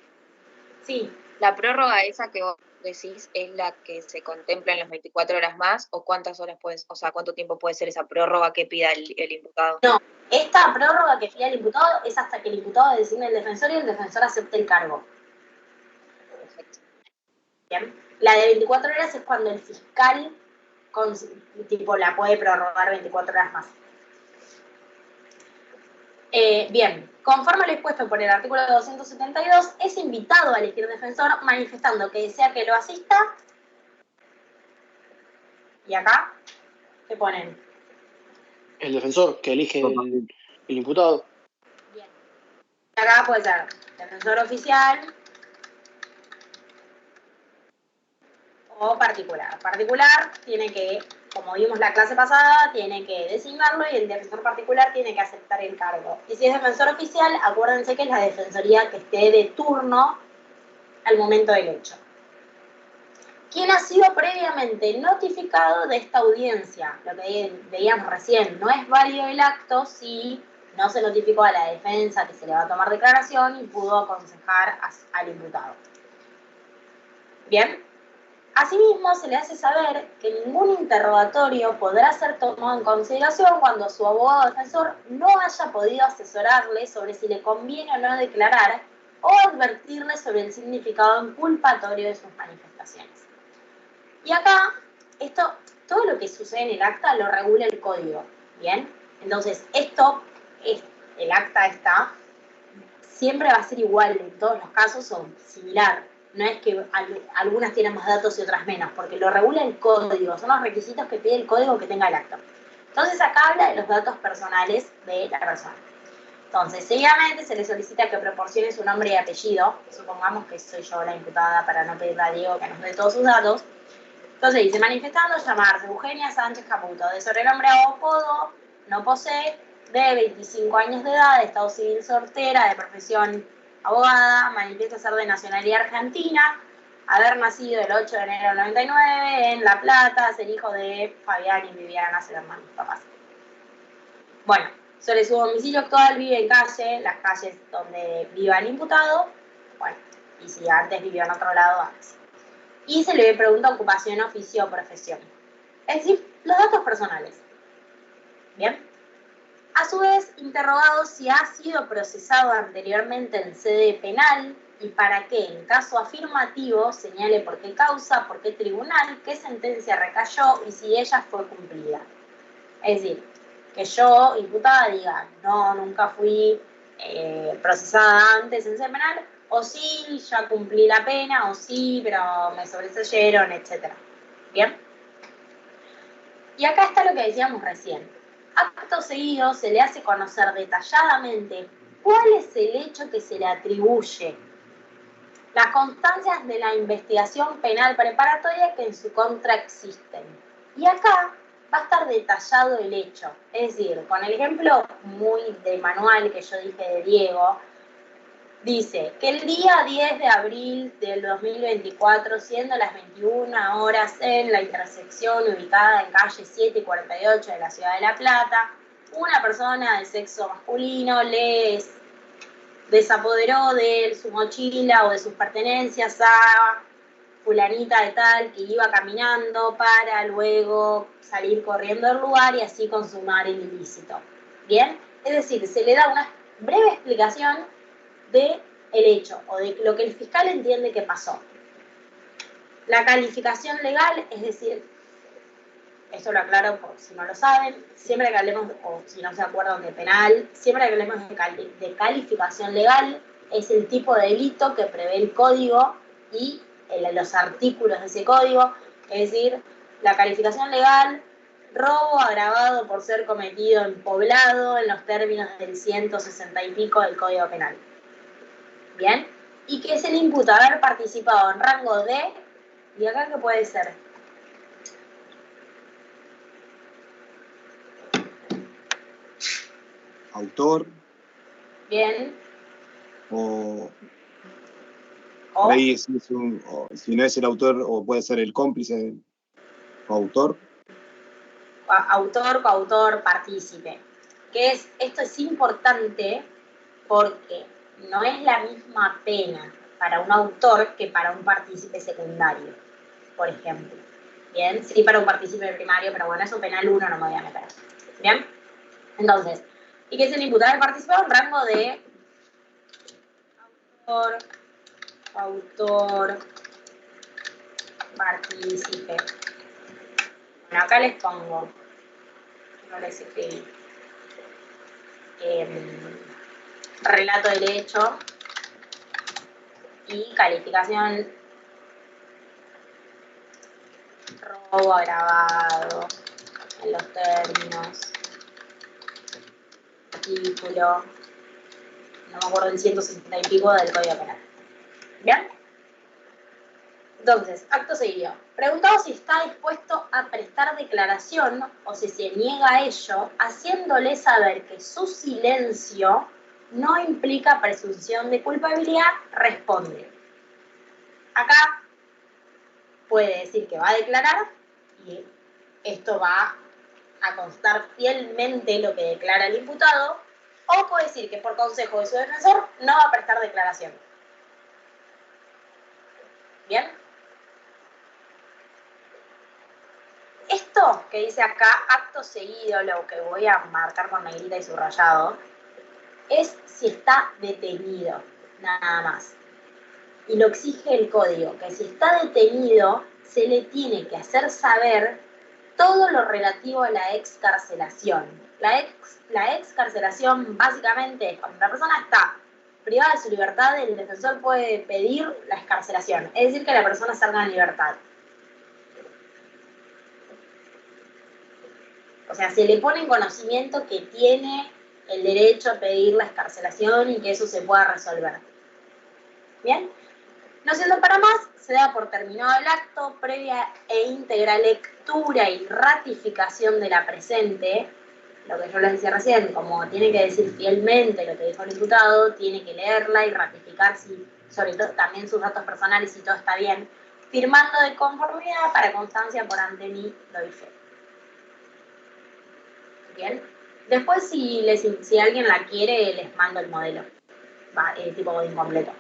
Sí. La prórroga esa que vos decís es la que se contempla en las 24 horas más, o cuántas horas puedes, o sea, cuánto tiempo puede ser esa prórroga que pida el imputado. No, esta prórroga que pide el imputado es hasta que el imputado designe el defensor y el defensor acepte el cargo. Perfecto. Bien. La de 24 horas es cuando el fiscal la puede prorrogar 24 horas más. Bien, conforme a lo expuesto por el artículo 272, es invitado a elegir defensor manifestando que desea que lo asista. Y acá, ¿qué ponen? El defensor que elige el imputado. Bien. Acá puede ser defensor oficial o particular. Particular tiene que, como vimos la clase pasada, tiene que designarlo y el defensor particular tiene que aceptar el cargo. Y si es defensor oficial, acuérdense que es la defensoría que esté de turno al momento del hecho. ¿Quién ha sido previamente notificado de esta audiencia? Lo que veíamos recién, no es válido el acto si no se notificó a la defensa que se le va a tomar declaración y pudo aconsejar al imputado. Bien. Asimismo, se le hace saber que ningún interrogatorio podrá ser tomado en consideración cuando su abogado defensor no haya podido asesorarle sobre si le conviene o no declarar o advertirle sobre el significado inculpatorio de sus manifestaciones. Y acá, todo lo que sucede en el acta lo regula el código, ¿bien? Entonces, el acta siempre va a ser igual en todos los casos o similar. No es que algunas tienen más datos y otras menos, porque lo regula el código, son los requisitos que pide el código que tenga el acta. Entonces acá habla de los datos personales de la persona. Entonces, seguidamente se le solicita que proporcione su nombre y apellido, supongamos que soy yo la imputada para no pedirle a Diego que nos dé todos sus datos. Entonces dice, manifestando llamarse Eugenia Sánchez Caputo, de sobrenombre o apodo, no posee, de 25 años de edad, de estado civil soltera, de profesión abogada, manifiesta ser de nacionalidad argentina, haber nacido el 8 de enero del 99 en La Plata, ser hijo de Fabián y Viviana, ser hermanos papás. Bueno, sobre su domicilio actual vive en calle, las calles donde viva el imputado, bueno, y si antes vivió en otro lado, antes. Y se le pregunta ocupación, oficio o profesión. Es decir, los datos personales. Bien. A su vez, interrogado si ha sido procesado anteriormente en sede penal y para qué, en caso afirmativo, señale por qué causa, por qué tribunal, qué sentencia recayó y si ella fue cumplida. Es decir, que yo, imputada, diga, no, nunca fui procesada antes en sede penal, o sí, ya cumplí la pena, o sí, pero me sobreseyeron, etc. ¿Bien? Y acá está lo que decíamos recién. Acto seguido se le hace conocer detalladamente cuál es el hecho que se le atribuye, las constancias de la investigación penal preparatoria que en su contra existen. Y acá va a estar detallado el hecho. Es decir, con el ejemplo muy de manual que yo dije de Diego, dice que el día 10 de abril del 2024, siendo las 21 horas en la intersección ubicada en calle 7 y 48 de la ciudad de La Plata, una persona de sexo masculino les desapoderó de su mochila o de sus pertenencias a fulanita de tal que iba caminando para luego salir corriendo del lugar y así consumar el ilícito. ¿Bien? Es decir, se le da una breve explicación de el hecho o de lo que el fiscal entiende que pasó. La calificación legal, es decir, esto lo aclaro por si no lo saben, siempre que hablemos, o si no se acuerdan de penal, siempre que hablemos de calificación legal, es el tipo de delito que prevé el código y los artículos de ese código, es decir, la calificación legal, robo agravado por ser cometido en poblado en los términos del 160 y pico del Código Penal. ¿Bien? Y que se le imputa haber participado en rango de, y acá que puede ser, autor, bien, o por ahí si no es el autor, o puede ser el cómplice o autor. Autor, coautor, partícipe. Esto es importante porque no es la misma pena para un autor que para un partícipe secundario, por ejemplo. Bien, sí para un partícipe primario, pero bueno, eso penal 1 no me voy a meter. Bien, entonces, ¿y qué es el imputado del participado? Un rango de autor, partícipe. Bueno, acá les pongo, no les escribí, relato del hecho y calificación robo agravado en los términos, artículo, no me acuerdo, el 160 y pico del Código Penal. ¿Bien? Entonces, acto seguido. Preguntado si está dispuesto a prestar declaración o si se niega a ello, haciéndole saber que su silencio no implica presunción de culpabilidad, responde. Acá puede decir que va a declarar y esto va a constar fielmente lo que declara el imputado, o puede decir que por consejo de su defensor no va a prestar declaración. ¿Bien? Esto que dice acá, acto seguido, lo que voy a marcar con negrita y subrayado, es si está detenido, nada más. Y lo exige el código, que si está detenido, se le tiene que hacer saber todo lo relativo a la excarcelación. La excarcelación básicamente es cuando la persona está privada de su libertad, el defensor puede pedir la excarcelación, es decir, que la persona salga en libertad. O sea, se le pone en conocimiento que tiene el derecho a pedir la excarcelación y que eso se pueda resolver. ¿Bien? No siendo para más, se da por terminado el acto, previa e íntegra lectura y ratificación de la presente, lo que yo les decía recién, como tiene que decir fielmente lo que dijo el imputado, tiene que leerla y ratificar si, sobre todo también sus datos personales, si todo está bien, firmando de conformidad para constancia por ante mí doy fe. Bien. Después, si alguien la quiere, les mando el modelo. Tipo incompleto.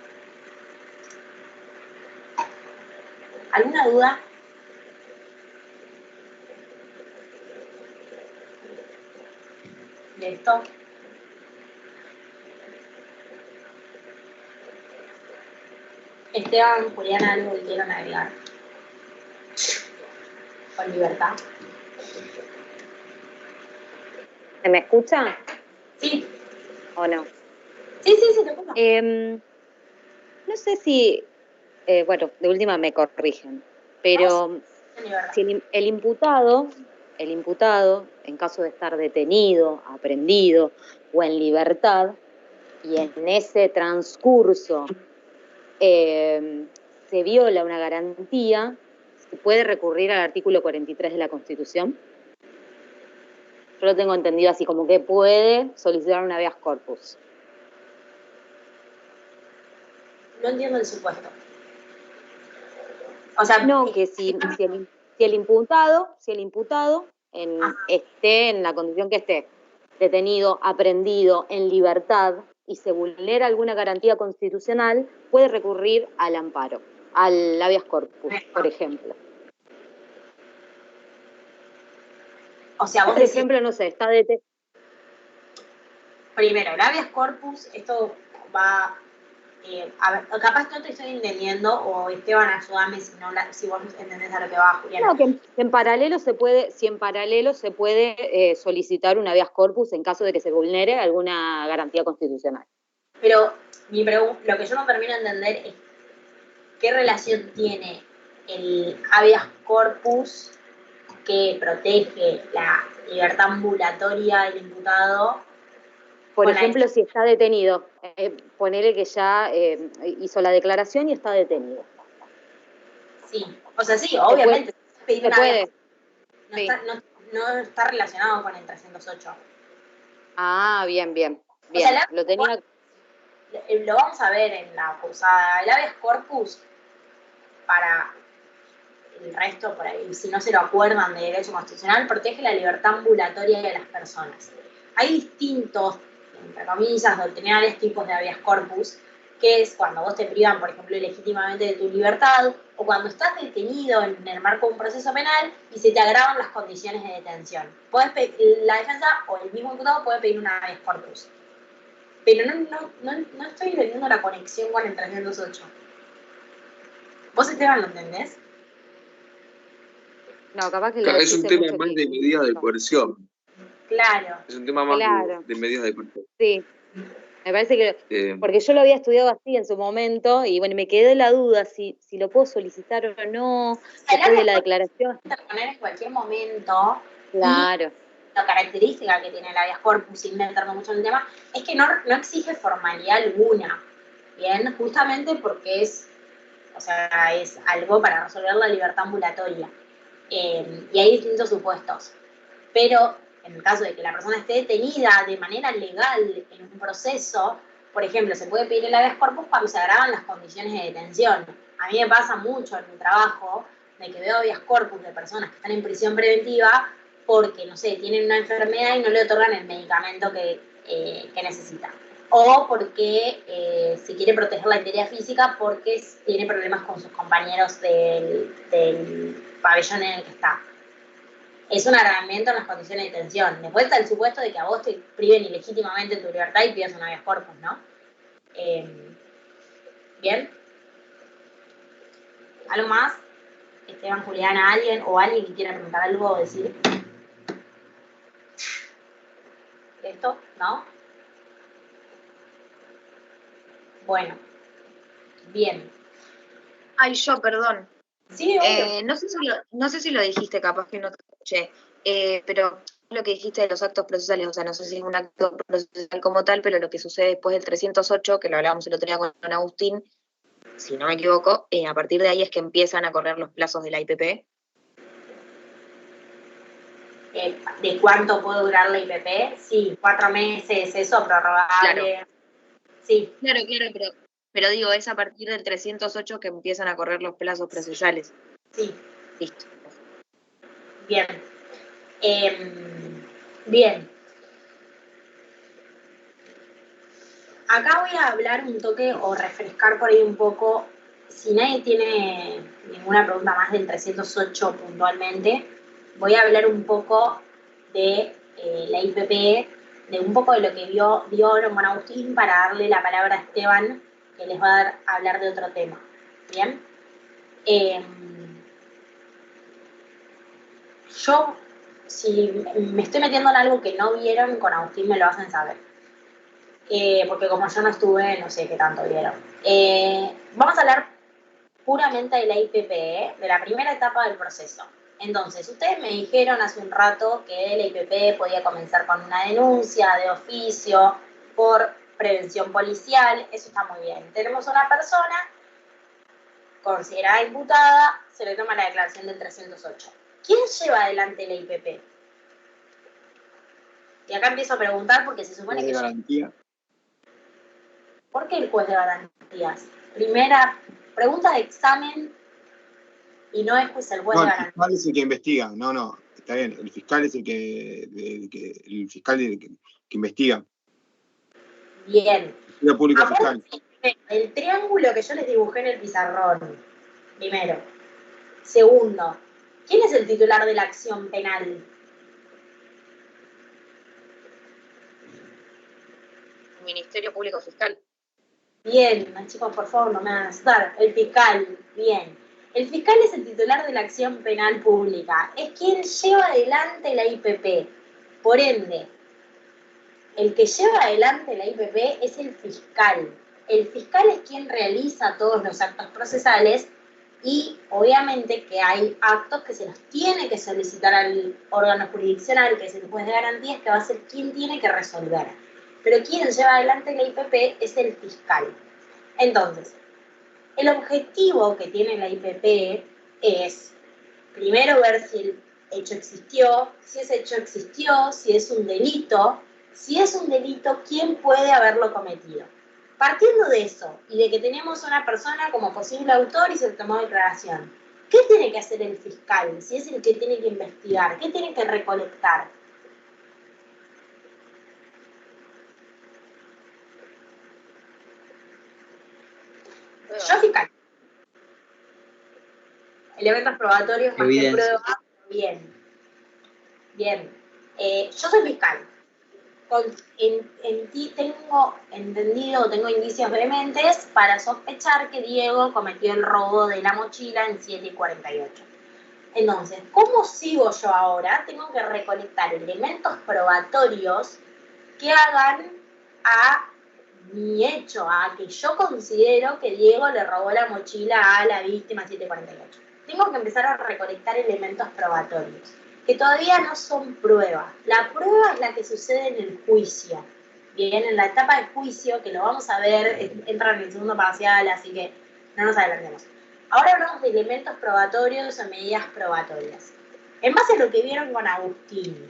¿Alguna duda? ¿De esto? Esteban, Juliana, algo que quieran agregar. Con libertad. ¿Se me escucha? Sí. ¿O no? Sí, te escucho. No sé si, bueno, de última me corrigen, pero si el imputado, en caso de estar detenido, aprehendido o en libertad, y en ese transcurso se viola una garantía, ¿se puede recurrir al artículo 43 de la Constitución? Yo lo tengo entendido así, como que puede solicitar un habeas corpus. No entiendo el supuesto. O sea, no, que si el imputado esté en la condición que esté, detenido, aprehendido, en libertad, y se vulnera alguna garantía constitucional, puede recurrir al amparo, al habeas corpus, por ejemplo. O sea, vos por decís, ejemplo, no sé, está detenido. Primero, el habeas corpus, esto va... a ver, capaz no te estoy entendiendo, o Esteban, ayúdame si vos entendés a lo que va, Juliana. No, que en paralelo se puede, solicitar un habeas corpus en caso de que se vulnere alguna garantía constitucional. Pero lo que yo no termino de entender es qué relación tiene el habeas corpus que protege la libertad ambulatoria del imputado. Por ejemplo, si está detenido, ponele que ya hizo la declaración y está detenido. Sí, o sea, sí, obviamente. Se puede. No está relacionado con el 308. Ah, bien. O sea, lo tenía... Lo vamos a ver en la cursada. El habeas corpus, para el resto, por ahí, si no se lo acuerdan de derecho constitucional, protege la libertad ambulatoria de las personas. Hay distintos, entre comillas, doctrinales tipos de habeas corpus, que es cuando vos te privan, por ejemplo, ilegítimamente de tu libertad, o cuando estás detenido en el marco de un proceso penal y se te agravan las condiciones de detención. La defensa o el mismo imputado puede pedir un habeas corpus. Pero no estoy entendiendo la conexión con el 308. ¿Vos, Esteban, lo entendés? No, capaz que es un tema más de medidas de coerción. Claro. Es un tema más de medidas de coerción. Sí. Me parece que, porque yo lo había estudiado así en su momento, y bueno, me quedé la duda si lo puedo solicitar o no, después de la declaración. Poner en cualquier momento. Claro. La característica que tiene el habeas corpus, sin meternos mucho en el tema, es que no exige formalidad alguna. Bien, justamente porque es algo para resolver la libertad ambulatoria. Y hay distintos supuestos. Pero en el caso de que la persona esté detenida de manera legal en un proceso, por ejemplo, se puede pedir el habeas corpus cuando se agravan las condiciones de detención. A mí me pasa mucho en mi trabajo de que veo habeas corpus de personas que están en prisión preventiva porque, no sé, tienen una enfermedad y no le otorgan el medicamento que necesitan. O porque se quiere proteger la integridad física porque tiene problemas con sus compañeros del pabellón en el que está. Es un agravamiento en las condiciones de detención. Después está el supuesto de que a vos te priven ilegítimamente tu libertad y pidas un habeas corpus, ¿no? ¿Bien? ¿Algo más? Esteban, Juliana, alguien que quiera preguntar algo o decir. ¿Esto? ¿No? Bueno. Bien. Ay, perdón. Sí, no sé si lo dijiste, capaz que no te escuché, pero lo que dijiste de los actos procesales, o sea, no sé si es un acto procesal como tal, pero lo que sucede después del 308, que lo hablábamos el otro día con Agustín, si no me equivoco, a partir de ahí es que empiezan a correr los plazos de la IPP. de cuánto puede durar la IPP. Sí, 4 meses, eso, prorrogable. Claro. Sí. Claro, pero digo, es a partir del 308 que empiezan a correr los plazos procesales. Sí. Listo. Bien. Bien. Acá voy a hablar un toque o refrescar por ahí un poco. Si nadie tiene ninguna pregunta más del 308 puntualmente, voy a hablar un poco de la IPP, de un poco de lo que dio en Juan Agustín, para darle la palabra a Esteban, que les va a hablar de otro tema. ¿Bien? Yo, si me estoy metiendo en algo que no vieron, con Agustín me lo hacen saber. Porque como yo no estuve, no sé qué tanto vieron. Vamos a hablar puramente de la IPP, de la primera etapa del proceso. Entonces, ustedes me dijeron hace un rato que la IPP podía comenzar con una denuncia de oficio por prevención policial. Eso está muy bien. Tenemos una persona considerada imputada, se le toma la declaración del 308. ¿Quién lleva adelante la IPP? Y acá empiezo a preguntar porque se supone que... garantía. ¿Por qué el juez de garantías? Primera pregunta de examen y no es pues el juez de garantías. El fiscal es el que investiga. No, está bien. El fiscal es el que investiga. Bien. El público fiscal. El triángulo que yo les dibujé en el pizarrón, primero. Segundo, ¿quién es el titular de la acción penal? Ministerio Público Fiscal. Bien, chicos, por favor, no me van a asustar. El fiscal, bien. El fiscal es el titular de la acción penal pública. Es quien lleva adelante la IPP. Por ende, el que lleva adelante la IPP es el fiscal. El fiscal es quien realiza todos los actos procesales y obviamente que hay actos que se los tiene que solicitar al órgano jurisdiccional, que es el juez de garantías, que va a ser quien tiene que resolver. Pero quien lleva adelante la IPP es el fiscal. Entonces, el objetivo que tiene la IPP es, primero, ver si el hecho existió, si ese hecho existió, si es un delito. Si es un delito, ¿quién puede haberlo cometido? Partiendo de eso, y de que tenemos una persona como posible autor y se le tomó declaración, ¿qué tiene que hacer el fiscal? Si es el que tiene que investigar, ¿qué tiene que recolectar? Yo fiscal. Elementos probatorios más que pruebas. Bien. Bien. Yo soy fiscal. En ti tengo entendido, tengo indicios vehementes para sospechar que Diego cometió el robo de la mochila en 7:48. Entonces, ¿cómo sigo yo ahora? Tengo que recolectar elementos probatorios que hagan a mi hecho, a que yo considero que Diego le robó la mochila a la víctima 7:48. Tengo que empezar a recolectar elementos probatorios, que todavía no son pruebas. La prueba es la que sucede en el juicio. Bien, en la etapa de juicio, que lo vamos a ver, entra en el segundo parcial, así que no nos adelantemos. Ahora hablamos de elementos probatorios o medidas probatorias. En base a lo que vieron con Agustín,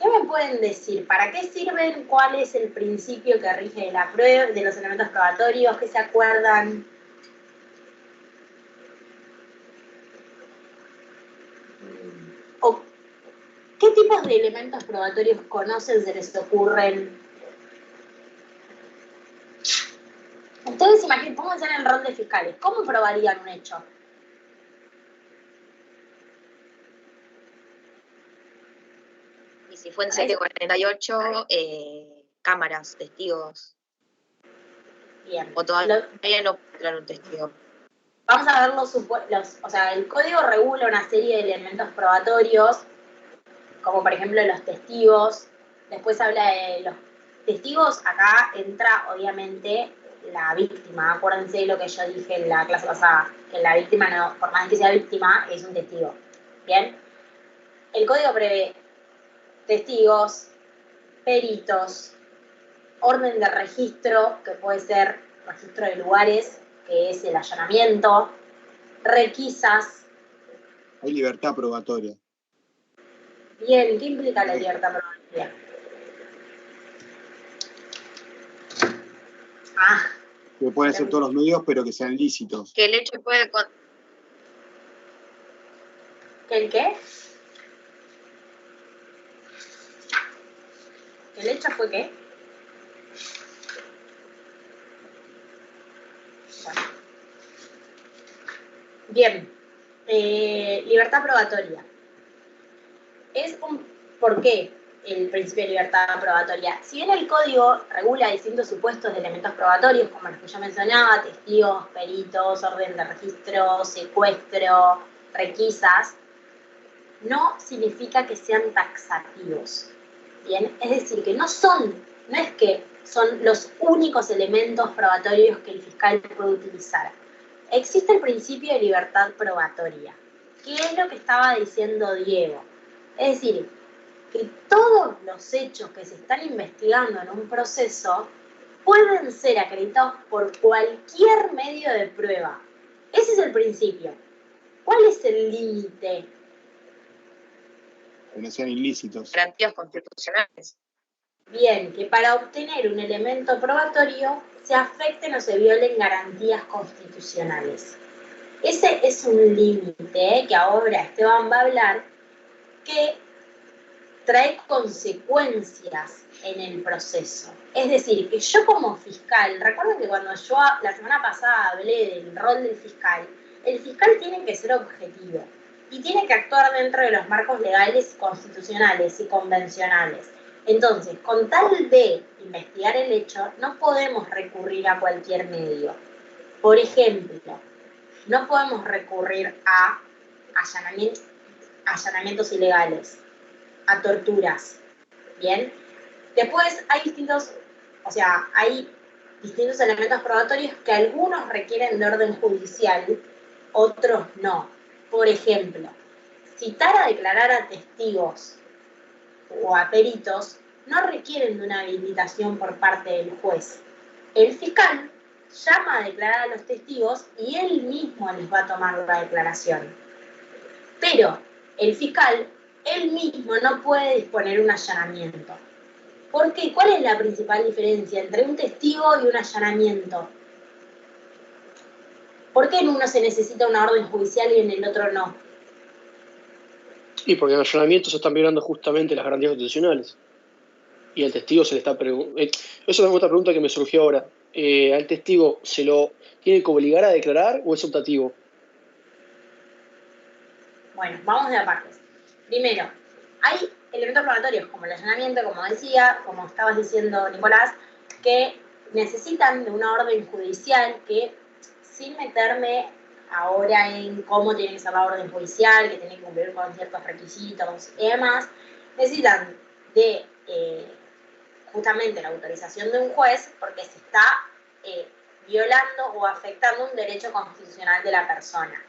¿qué me pueden decir? ¿Para qué sirven? ¿Cuál es el principio que rige la prueba, de los elementos probatorios? ¿Qué se acuerdan? ¿O qué tipos de elementos probatorios conocen, se les ocurren? Ustedes imaginen, pónganse en el rol de fiscales. ¿Cómo probarían un hecho? Y si fue en 7:48, cámaras, testigos. Bien. O todavía no encontrar un testigo. Vamos a ver o sea, el código regula una serie de elementos probatorios, como por ejemplo los testigos. Después habla de los testigos. Acá entra obviamente la víctima. Acuérdense de lo que yo dije en la clase pasada, que la víctima, no, por más que sea víctima, es un testigo. Bien. El código prevé testigos, peritos, orden de registro, que puede ser registro de lugares, que es el allanamiento, requisas. Hay libertad probatoria. Bien, ¿qué implica la libertad probatoria? Que pueden ser todos los medios, pero que sean lícitos. Que el hecho puede... ¿Que el qué? ¿El hecho fue qué? Bueno. Bien. Libertad probatoria. ¿Por qué el principio de libertad probatoria? Si bien el código regula distintos supuestos de elementos probatorios, como los que yo mencionaba, testigos, peritos, orden de registro, secuestro, requisas, no significa que sean taxativos. Bien, es decir, que no es que son los únicos elementos probatorios que el fiscal puede utilizar. Existe el principio de libertad probatoria, que es lo que estaba diciendo Diego. Es decir, que todos los hechos que se están investigando en un proceso pueden ser acreditados por cualquier medio de prueba. Ese es el principio. ¿Cuál es el límite? Que no sean ilícitos. Garantías constitucionales. Bien, que para obtener un elemento probatorio se afecten o se violen garantías constitucionales. Ese es un límite que ahora Esteban va a hablar, que trae consecuencias en el proceso. Es decir, que yo como fiscal, recuerden que cuando yo la semana pasada hablé del rol del fiscal, el fiscal tiene que ser objetivo y tiene que actuar dentro de los marcos legales, constitucionales y convencionales. Entonces, con tal de investigar el hecho, no podemos recurrir a cualquier medio. Por ejemplo, no podemos recurrir a allanamientos ilegales, a torturas, ¿bien? Después hay distintos elementos probatorios que algunos requieren de orden judicial, otros no. Por ejemplo, citar a declarar a testigos o a peritos no requieren de una habilitación por parte del juez. El fiscal llama a declarar a los testigos y él mismo les va a tomar la declaración. Pero el fiscal, él mismo no puede disponer un allanamiento. ¿Por qué? ¿Cuál es la principal diferencia entre un testigo y un allanamiento? ¿Por qué en uno se necesita una orden judicial y en el otro no? Y porque en el allanamiento se están violando justamente las garantías constitucionales. Y al testigo se le está preguntando. Esa es otra pregunta que me surgió ahora. ¿Al testigo se lo tiene que obligar a declarar o es optativo? Bueno, vamos de a partes. Primero, hay elementos probatorios como el allanamiento, como decía, como estabas diciendo, Nicolás, que necesitan de una orden judicial que, sin meterme ahora en cómo tiene que ser la orden judicial, que tiene que cumplir con ciertos requisitos y demás, necesitan de justamente la autorización de un juez porque se está violando o afectando un derecho constitucional de la persona.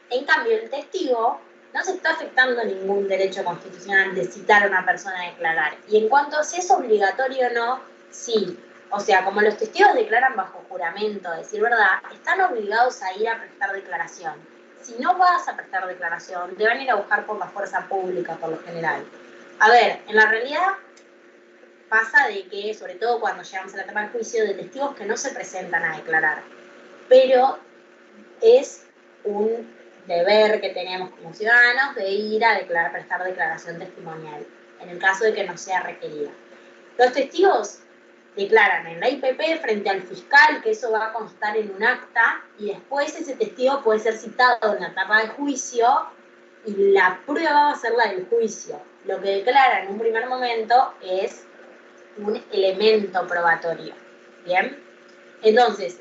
En cambio, el testigo no se está afectando ningún derecho constitucional de citar a una persona a declarar. Y en cuanto a si es obligatorio o no, sí. O sea, como los testigos declaran bajo juramento, decir verdad, están obligados a ir a prestar declaración. Si no vas a prestar declaración, te van a ir a buscar por la fuerza pública, por lo general. A ver, en la realidad pasa de que, sobre todo cuando llegamos a la etapa del juicio, de testigos que no se presentan a declarar. Pero es un deber que tenemos como ciudadanos de ir a prestar declaración testimonial, en el caso de que no sea requerida. Los testigos declaran en la IPP frente al fiscal, que eso va a constar en un acta, y después ese testigo puede ser citado en la etapa de juicio y la prueba va a ser la del juicio. Lo que declara en un primer momento es un elemento probatorio. ¿Bien? Entonces,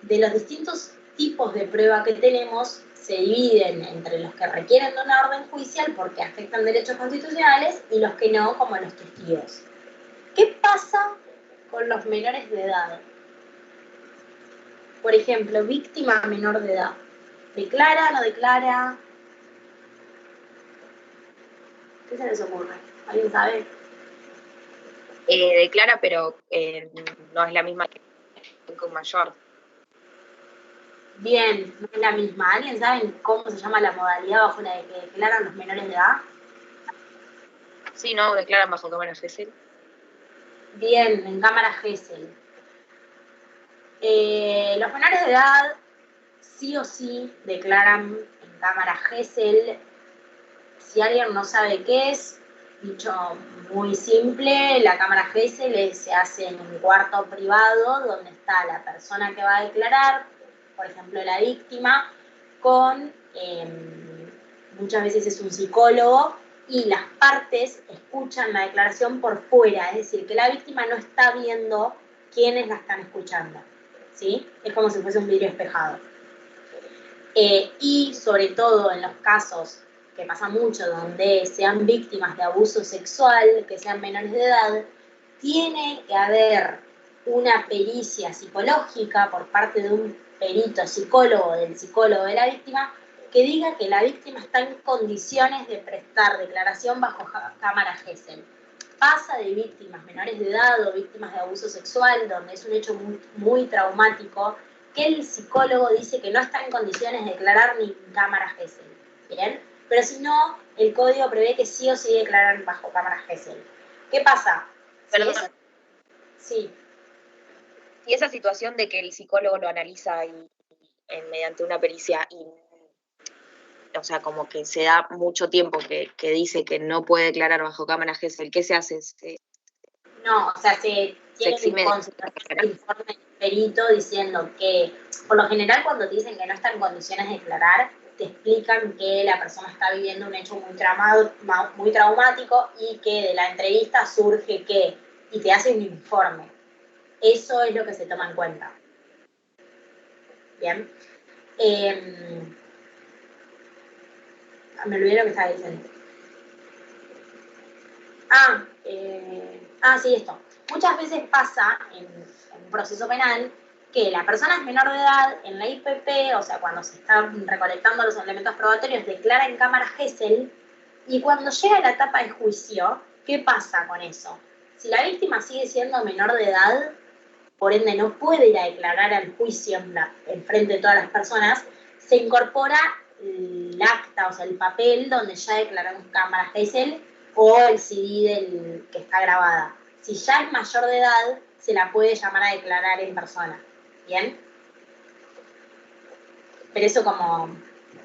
de los distintos tipos de prueba que tenemos, se dividen entre los que requieren de una orden judicial porque afectan derechos constitucionales y los que no, como los testigos. ¿Qué pasa con los menores de edad? Por ejemplo, víctima menor de edad. ¿Declara, no declara? ¿Qué se les ocurre? ¿Alguien sabe? Declara, pero no es la misma que un mayor. Bien, no es la misma. ¿Alguien sabe cómo se llama la modalidad bajo la que declaran los menores de edad? Sí, no, declaran bajo cámara Gesell. Bien, en cámara Gesell. Los menores de edad sí o sí declaran en cámara Gesell. Si alguien no sabe qué es, dicho muy simple, la cámara Gesell se hace en un cuarto privado donde está la persona que va a declarar, por ejemplo la víctima, con muchas veces es un psicólogo, y las partes escuchan la declaración por fuera, es decir, que la víctima no está viendo quiénes la están escuchando, ¿sí? Es como si fuese un vidrio espejado. Y sobre todo en los casos que pasa mucho, donde sean víctimas de abuso sexual, que sean menores de edad, tiene que haber una pericia psicológica por parte de un perito psicólogo, del psicólogo de la víctima, que diga que la víctima está en condiciones de prestar declaración bajo cámara Gesell. Pasa de víctimas menores de edad o víctimas de abuso sexual, donde es un hecho muy, muy traumático, que el psicólogo dice que no está en condiciones de declarar ni en cámara Gesell, ¿bien? Pero si no, el código prevé que sí o sí declaran bajo cámara Gesell. ¿Qué pasa? Perdón. Sí. Y esa situación de que el psicólogo lo analiza mediante una pericia y, o sea, como que se da mucho tiempo que dice que no puede declarar bajo cámara Gesell, ¿qué se hace? No, o sea, se tiene exime un informe del perito diciendo que, por lo general, cuando te dicen que no está en condiciones de declarar, te explican que la persona está viviendo un hecho muy traumático y que de la entrevista surge que, y te hace un informe. Eso es lo que se toma en cuenta. Bien. Me olvidé lo que estaba diciendo. Sí, esto. Muchas veces pasa en un proceso penal que la persona es menor de edad, en la IPP, o sea, cuando se están recolectando los elementos probatorios, declara en cámara Gesell, y cuando llega la etapa de juicio, ¿qué pasa con eso? Si la víctima sigue siendo menor de edad, por ende no puede ir a declarar al juicio en frente de todas las personas, se incorpora el acta, o sea, el papel donde ya declaró en cámara Gesell, o el CD que está grabada. Si ya es mayor de edad, se la puede llamar a declarar en persona. ¿Bien? Pero eso como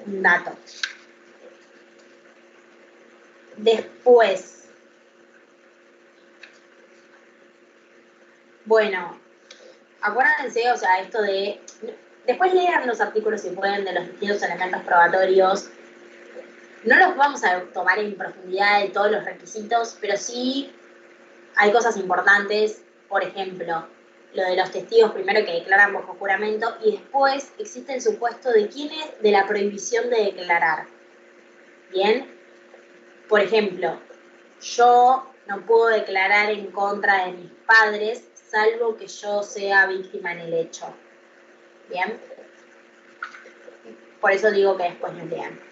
un dato. Después, bueno, acuérdense, o sea, esto de... Después lean los artículos si pueden de los distintos elementos probatorios. No los vamos a tomar en profundidad de todos los requisitos, pero sí hay cosas importantes, por ejemplo, lo de los testigos primero que declaran bajo juramento, y después existe el supuesto de quién es de la prohibición de declarar. Bien, por ejemplo, yo no puedo declarar en contra de mis padres salvo que yo sea víctima en el hecho. Bien, por eso digo que después nos lean.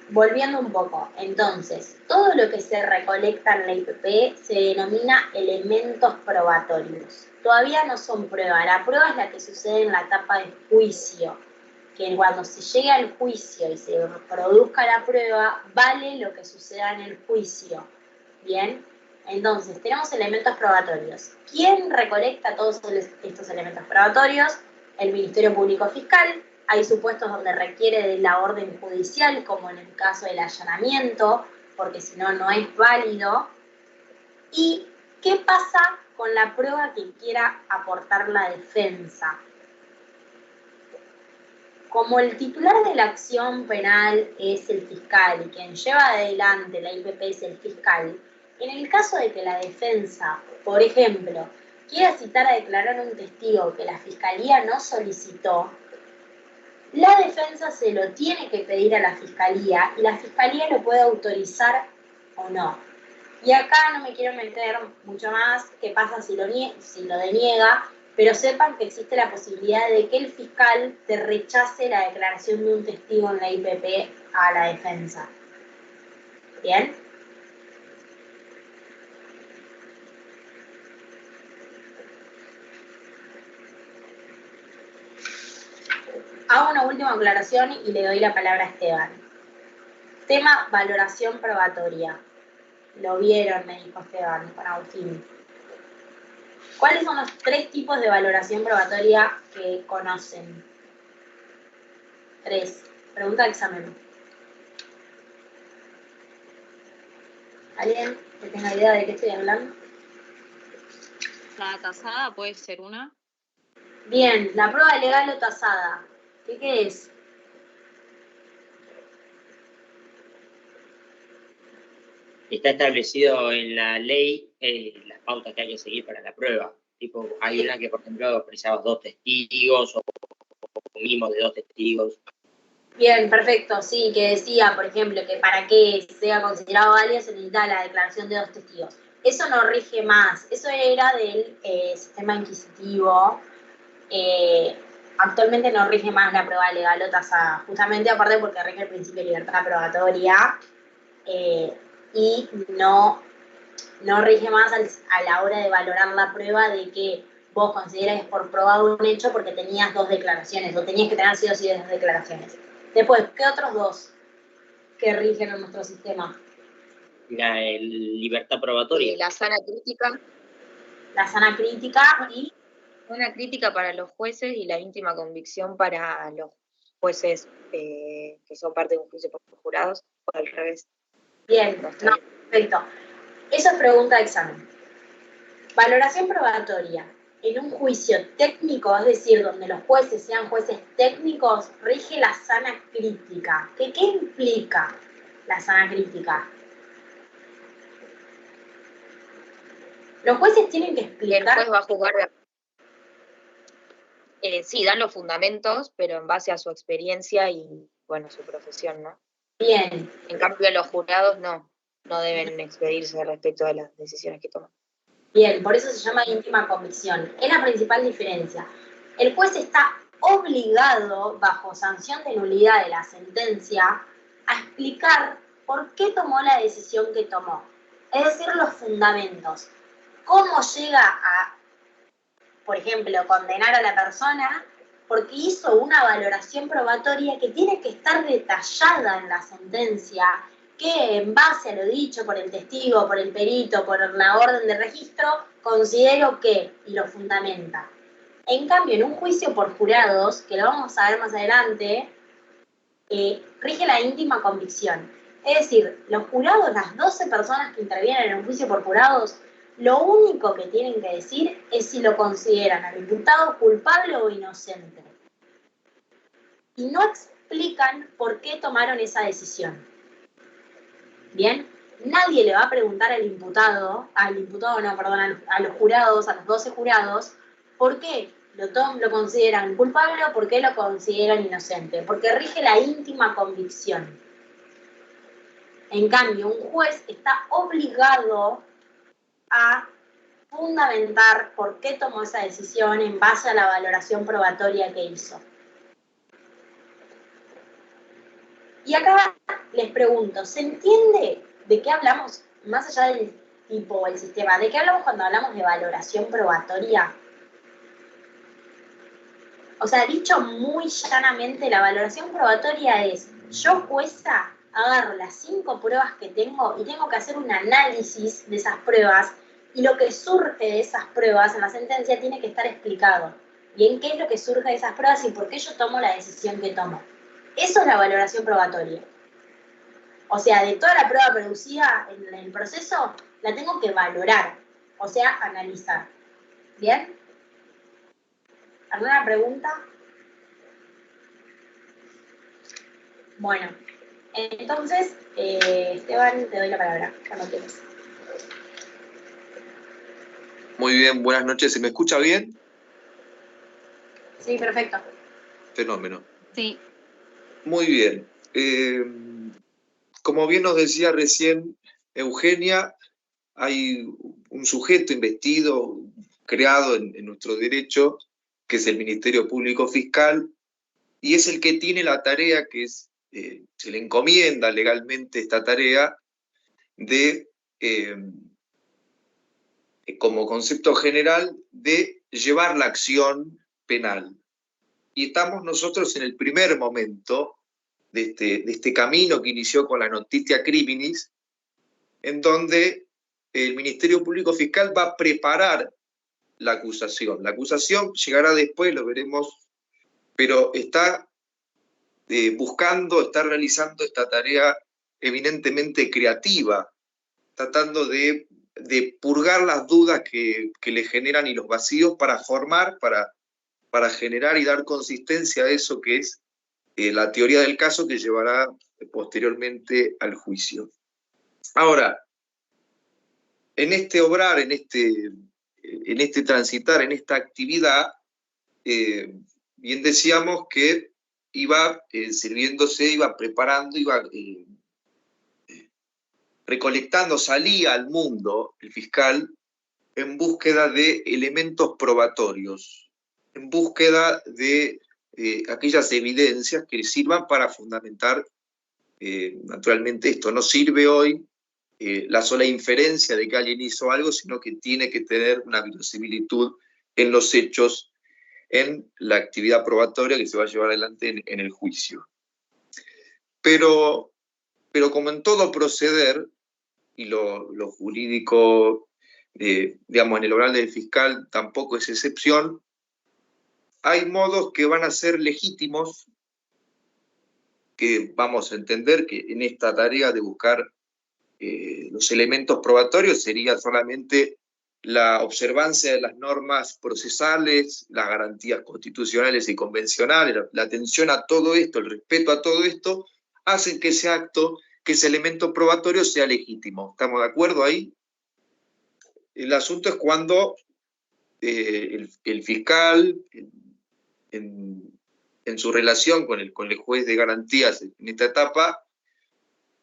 Volviendo un poco, entonces, todo lo que se recolecta en la IPP se denomina elementos probatorios. Todavía no son prueba, la prueba es la que sucede en la etapa de juicio, que cuando se llegue al juicio y se produzca la prueba, vale lo que suceda en el juicio. ¿Bien? Entonces, tenemos elementos probatorios. ¿Quién recolecta todos estos elementos probatorios? El Ministerio Público Fiscal. Hay supuestos donde requiere de la orden judicial, como en el caso del allanamiento, porque si no, no es válido. ¿Y qué pasa con la prueba que quiera aportar la defensa? Como el titular de la acción penal es el fiscal y quien lleva adelante la IPP es el fiscal, en el caso de que la defensa, por ejemplo, quiera citar a declarar a un testigo que la fiscalía no solicitó, la defensa se lo tiene que pedir a la fiscalía y la fiscalía lo puede autorizar o no. Y acá no me quiero meter mucho más qué pasa si lo deniega, pero sepan que existe la posibilidad de que el fiscal te rechace la declaración de un testigo en la IPP a la defensa. ¿Bien? Hago una última aclaración y le doy la palabra a Esteban. Tema valoración probatoria. Lo vieron, me dijo Esteban, con Agustín. ¿Cuáles son los 3 tipos de valoración probatoria que conocen? 3. Pregunta de examen. ¿Alguien que tenga idea de qué estoy hablando? La tasada puede ser una. Bien, la prueba legal o tasada. ¿Qué es? Está establecido en la ley las pautas que hay que seguir para la prueba. Tipo, hay una que, por ejemplo, precisabas 2 testigos o mínimo de 2 testigos. Bien, perfecto. Sí, que decía, por ejemplo, que para que sea considerado válida se necesita la declaración de 2 testigos. Eso no rige más. Eso era del sistema inquisitivo. Actualmente no rige más la prueba legal o tasada. Justamente aparte porque rige el principio de libertad probatoria. Y no rige más a la hora de valorar la prueba de que vos consideres por probado un hecho porque tenías 2 declaraciones, o tenías que tener sí o sí 2 declaraciones. Después, ¿qué otros 2 que rigen en nuestro sistema? La libertad probatoria. La sana crítica. La sana crítica y... Una crítica para los jueces y la íntima convicción para los jueces que son parte de un juicio por jurados, o al revés. Bien, no, perfecto. Eso es pregunta de examen. Valoración probatoria. En un juicio técnico, es decir, donde los jueces sean jueces técnicos, rige la sana crítica. ¿Qué implica la sana crítica? Los jueces tienen que explicar... El juez va a juzgar... sí, dan los fundamentos, pero en base a su experiencia y, bueno, su profesión, ¿no? Bien. En cambio, los jurados no deben expedirse respecto a las decisiones que toman. Bien, por eso se llama íntima convicción. Es la principal diferencia. El juez está obligado, bajo sanción de nulidad de la sentencia, a explicar por qué tomó la decisión que tomó. Es decir, los fundamentos. Cómo llega a, por ejemplo, condenar a la persona porque hizo una valoración probatoria que tiene que estar detallada en la sentencia, que en base a lo dicho por el testigo, por el perito, por la orden de registro, considero que, y lo fundamenta. En cambio, en un juicio por jurados, que lo vamos a ver más adelante, rige la íntima convicción. Es decir, los jurados, las 12 personas que intervienen en un juicio por jurados, lo único que tienen que decir es si lo consideran al imputado culpable o inocente. Y no explican por qué tomaron esa decisión. Bien, nadie le va a preguntar a los jurados, a los 12 jurados, por qué lo consideran culpable o por qué lo consideran inocente, porque rige la íntima convicción. En cambio, un juez está obligado a fundamentar por qué tomó esa decisión en base a la valoración probatoria que hizo. Y acá les pregunto, ¿se entiende de qué hablamos, más allá del tipo o el sistema, de qué hablamos cuando hablamos de valoración probatoria? O sea, dicho muy llanamente, la valoración probatoria es, yo jueza agarro las 5 pruebas que tengo y tengo que hacer un análisis de esas pruebas y lo que surge de esas pruebas en la sentencia tiene que estar explicado. Y en qué es lo que surge de esas pruebas y por qué yo tomo la decisión que tomo. Eso es la valoración probatoria. O sea, de toda la prueba producida en el proceso, la tengo que valorar, o sea, analizar. ¿Bien? ¿Alguna pregunta? Bueno, entonces, Esteban, te doy la palabra, cuando quieras. Muy bien, buenas noches. ¿Se me escucha bien? Sí, perfecto. Fenómeno. Sí. Muy bien. Como bien nos decía recién Eugenia, hay un sujeto investido, creado en nuestro derecho, que es el Ministerio Público Fiscal, y es el que tiene la tarea que es, se le encomienda legalmente esta tarea de, como concepto general, de llevar la acción penal. Y estamos nosotros en el primer momento de este camino que inició con la notitia criminis, en donde el Ministerio Público Fiscal va a preparar la acusación. La acusación llegará después, lo veremos, pero está buscando, está realizando esta tarea eminentemente creativa, tratando de purgar las dudas que le generan y los vacíos para formar, para generar y dar consistencia a eso que es la teoría del caso que llevará posteriormente al juicio. Ahora, en este obrar, en este transitar, en esta actividad, bien decíamos que iba sirviéndose, iba preparando, iba recolectando, salía al mundo el fiscal en búsqueda de elementos probatorios, en búsqueda de aquellas evidencias que sirvan para fundamentar naturalmente esto. No sirve hoy la sola inferencia de que alguien hizo algo, sino que tiene que tener una verosimilitud en los hechos, en la actividad probatoria que se va a llevar adelante en el juicio. Pero como en todo proceder, y lo jurídico, digamos, en el oral del fiscal tampoco es excepción, hay modos que van a ser legítimos, que vamos a entender que en esta tarea de buscar los elementos probatorios sería solamente la observancia de las normas procesales, las garantías constitucionales y convencionales, la atención a todo esto, el respeto a todo esto, hacen que ese acto, que ese elemento probatorio sea legítimo. ¿Estamos de acuerdo ahí? El asunto es cuando el fiscal, en su relación con el juez de garantías en esta etapa,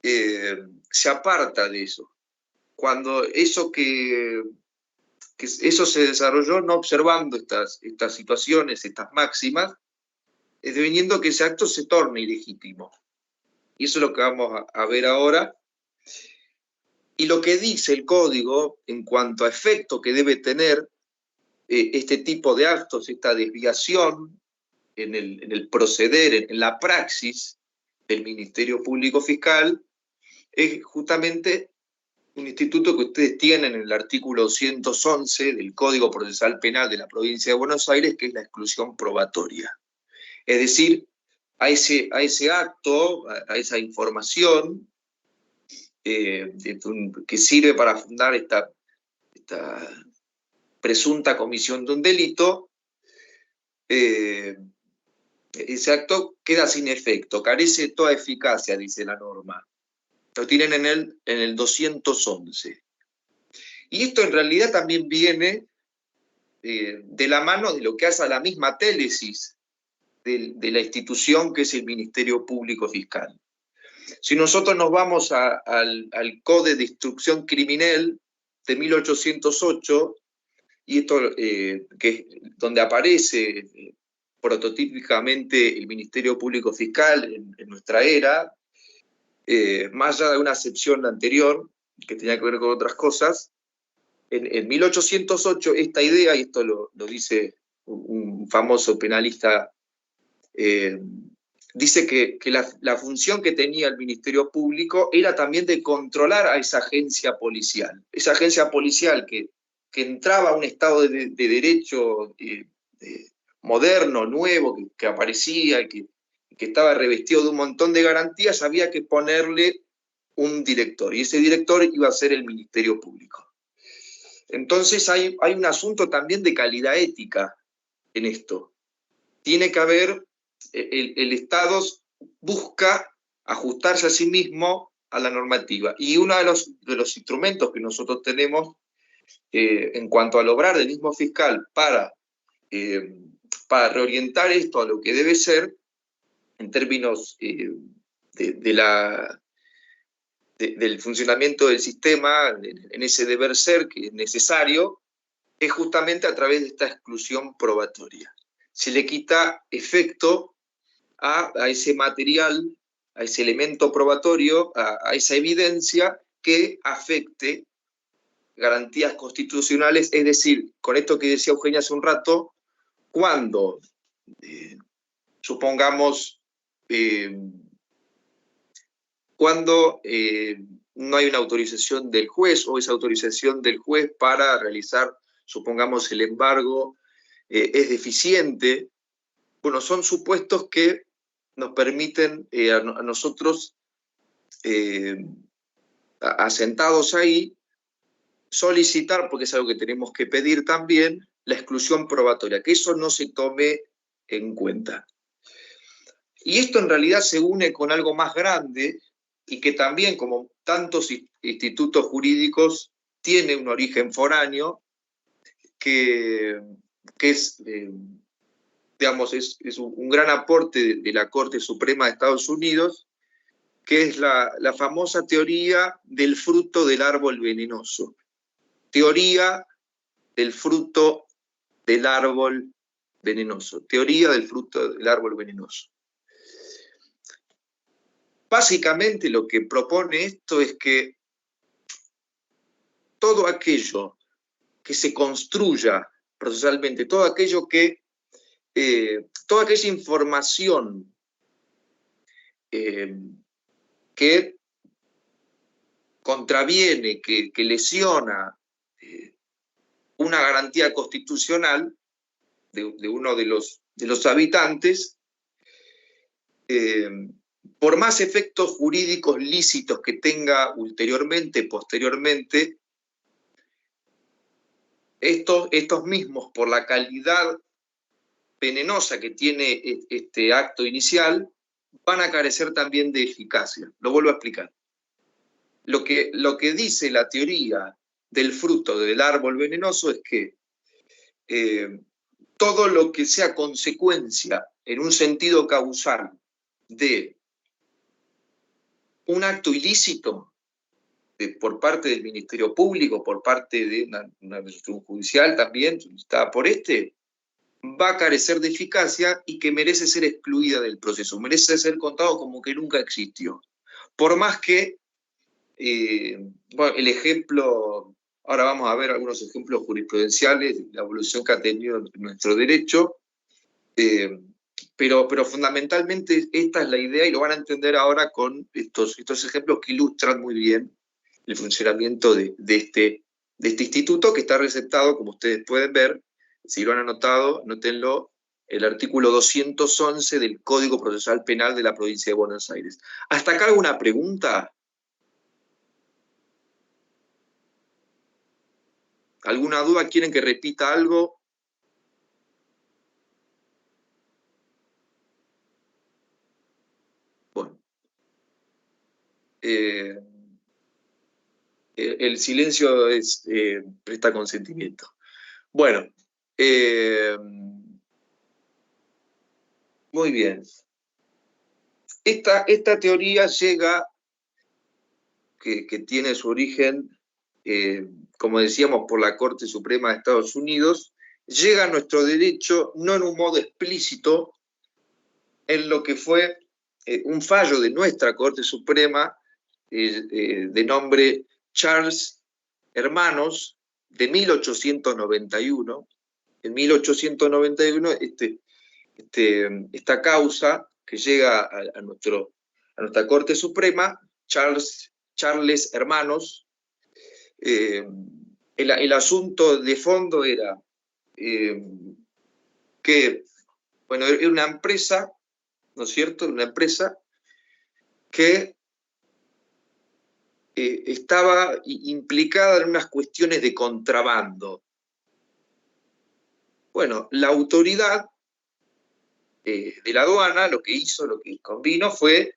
se aparta de eso. Cuando eso eso se desarrolló no observando estas situaciones, estas máximas, deveniendo que ese acto se torne ilegítimo. Y eso es lo que vamos a ver ahora. Y lo que dice el Código en cuanto a efecto que debe tener este tipo de actos, esta desviación en el proceder, en la praxis del Ministerio Público Fiscal, es justamente un instituto que ustedes tienen en el artículo 211 del Código Procesal Penal de la Provincia de Buenos Aires, que es la exclusión probatoria. Es decir, a ese acto, a esa información que sirve para fundar esta presunta comisión de un delito, ese acto queda sin efecto, carece de toda eficacia, dice la norma. Lo tienen en el 211. Y esto en realidad también viene de la mano de lo que hace a la misma télesis de la institución que es el Ministerio Público Fiscal. Si nosotros nos vamos al Código de Instrucción Criminal de 1808, y esto donde aparece prototípicamente el Ministerio Público Fiscal en nuestra era, más allá de una excepción anterior, que tenía que ver con otras cosas, en 1808 esta idea, y esto lo dice un famoso penalista, dice que la función que tenía el Ministerio Público era también de controlar a esa agencia policial que entraba a un Estado de derecho moderno, nuevo, que aparecía y que estaba revestido de un montón de garantías, había que ponerle un director, y ese director iba a ser el Ministerio Público. Entonces hay un asunto también de calidad ética en esto. Tiene que haber, el Estado busca ajustarse a sí mismo a la normativa, y uno de los instrumentos que nosotros tenemos en cuanto al obrar del mismo fiscal para reorientar esto a lo que debe ser, en términos del funcionamiento del sistema, en ese deber ser que es necesario, es justamente a través de esta exclusión probatoria. Se le quita efecto a ese material, a ese elemento probatorio, a esa evidencia que afecte garantías constitucionales, es decir, con esto que decía Eugenia hace un rato, cuando supongamos cuando no hay una autorización del juez o esa autorización del juez para realizar, supongamos, el embargo es deficiente. Bueno, son supuestos que nos permiten a nosotros, asentados ahí, solicitar, porque es algo que tenemos que pedir también, la exclusión probatoria, que eso no se tome en cuenta. Y esto en realidad se une con algo más grande y que también, como tantos institutos jurídicos, tiene un origen foráneo que es, digamos, es un gran aporte de la Corte Suprema de Estados Unidos, que es la famosa teoría del fruto del árbol venenoso. Teoría del fruto del árbol venenoso. Teoría del fruto del árbol venenoso. Básicamente lo que propone esto es que todo aquello que se construya procesalmente, todo aquello que, toda aquella información que contraviene, que lesiona una garantía constitucional de uno de los habitantes, por más efectos jurídicos lícitos que tenga posteriormente, estos mismos, por la calidad venenosa que tiene este acto inicial, van a carecer también de eficacia. Lo vuelvo a explicar. Lo que dice la teoría del fruto del árbol venenoso es que todo lo que sea consecuencia en un sentido causal de un acto ilícito por parte del Ministerio Público, por parte de una resolución judicial también, solicitada por va a carecer de eficacia y que merece ser excluida del proceso, merece ser contado como que nunca existió. Por más que, bueno, el ejemplo, ahora vamos a ver algunos ejemplos jurisprudenciales de la evolución que ha tenido nuestro derecho, pero fundamentalmente esta es la idea y lo van a entender ahora con estos ejemplos que ilustran muy bien el funcionamiento de este instituto, que está receptado, como ustedes pueden ver, si lo han anotado, anótenlo, el artículo 211 del Código Procesal Penal de la Provincia de Buenos Aires. ¿Hasta acá alguna pregunta? ¿Alguna duda? ¿Quieren que repita algo? Bueno. El silencio presta consentimiento. Bueno. Muy bien. Esta teoría llega, que tiene su origen, como decíamos, por la Corte Suprema de Estados Unidos, llega a nuestro derecho no en un modo explícito, en lo que fue un fallo de nuestra Corte Suprema, de nombre Charles Hermanos, de 1891. En 1891, esta causa que llega a nuestra Corte Suprema, Charles Hermanos, el asunto de fondo era que, bueno, era una empresa, ¿no es cierto? Una empresa que estaba implicada en unas cuestiones de contrabando. Bueno, la autoridad de la aduana lo que convino fue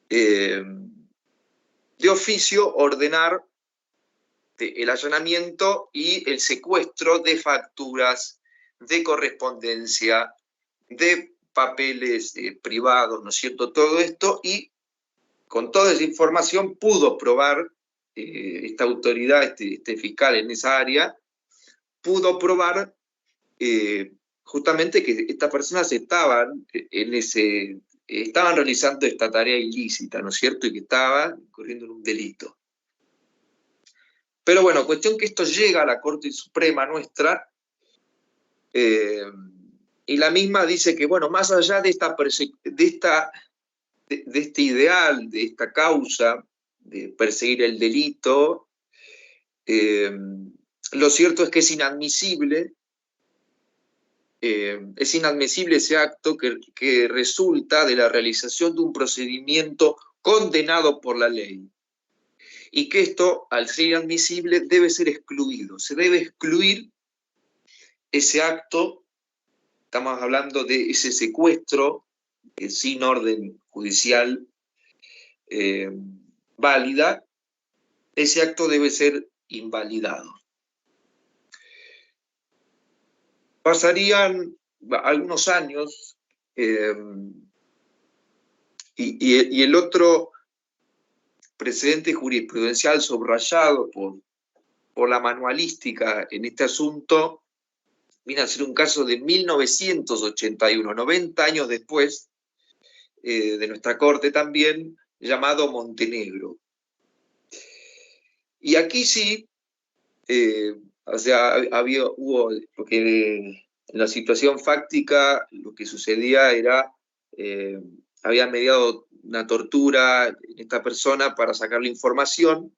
de oficio ordenar el allanamiento y el secuestro de facturas, de correspondencia, de papeles privados, ¿no es cierto? Todo esto, y con toda esa información pudo probar, esta autoridad, este fiscal en esa área, pudo probar justamente que estas personas estaban realizando esta tarea ilícita, ¿no es cierto? Y que estaban incurriendo en un delito. Pero bueno, cuestión que esto llega a la Corte Suprema nuestra, y la misma dice que, bueno, más allá de esta de este ideal, de esta causa, de perseguir el delito, lo cierto es que es inadmisible ese acto que resulta de la realización de un procedimiento condenado por la ley. Y que esto, al ser inadmisible, debe ser excluido. Se debe excluir ese acto, estamos hablando de ese secuestro sin orden judicial válida, ese acto debe ser invalidado. Pasarían algunos años y el otro precedente jurisprudencial subrayado por la manualística en este asunto viene a ser un caso de 1981, 90 años después de nuestra corte también, llamado Montenegro. Y aquí sí, porque en la situación fáctica lo que sucedía era, había mediado una tortura en esta persona para sacarle información,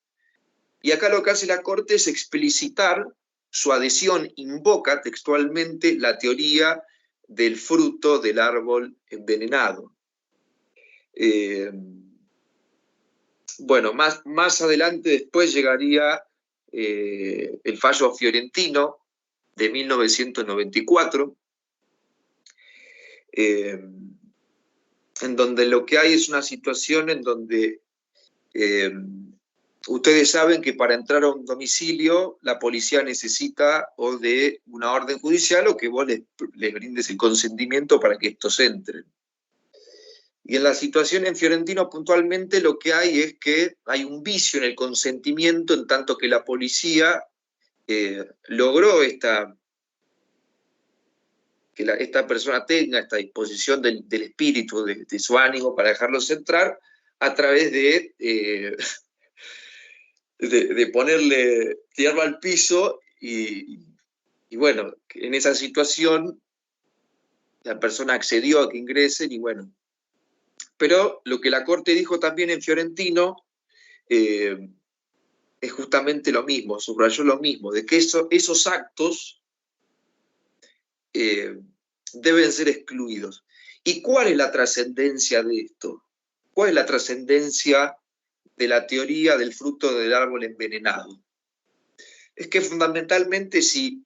y acá lo que hace la Corte es explicitar su adhesión, invoca textualmente la teoría del fruto del árbol envenenado. Bueno, más adelante después llegaría el fallo fiorentino de 1994, en donde lo que hay es una situación en donde ustedes saben que para entrar a un domicilio la policía necesita o de una orden judicial o que vos les brindes el consentimiento para que estos entren. Y en la situación en Fiorentino puntualmente lo que hay es que hay un vicio en el consentimiento, en tanto que la policía logró que esta persona tenga esta disposición del espíritu, de su ánimo para dejarlos entrar, a través de ponerle tierra al piso y bueno, en esa situación la persona accedió a que ingresen y bueno. Pero lo que la Corte dijo también en Fiorentino es justamente lo mismo, subrayó lo mismo, de que esos actos deben ser excluidos. ¿Y cuál es la trascendencia de esto? ¿Cuál es la trascendencia de la teoría del fruto del árbol envenenado? Es que fundamentalmente si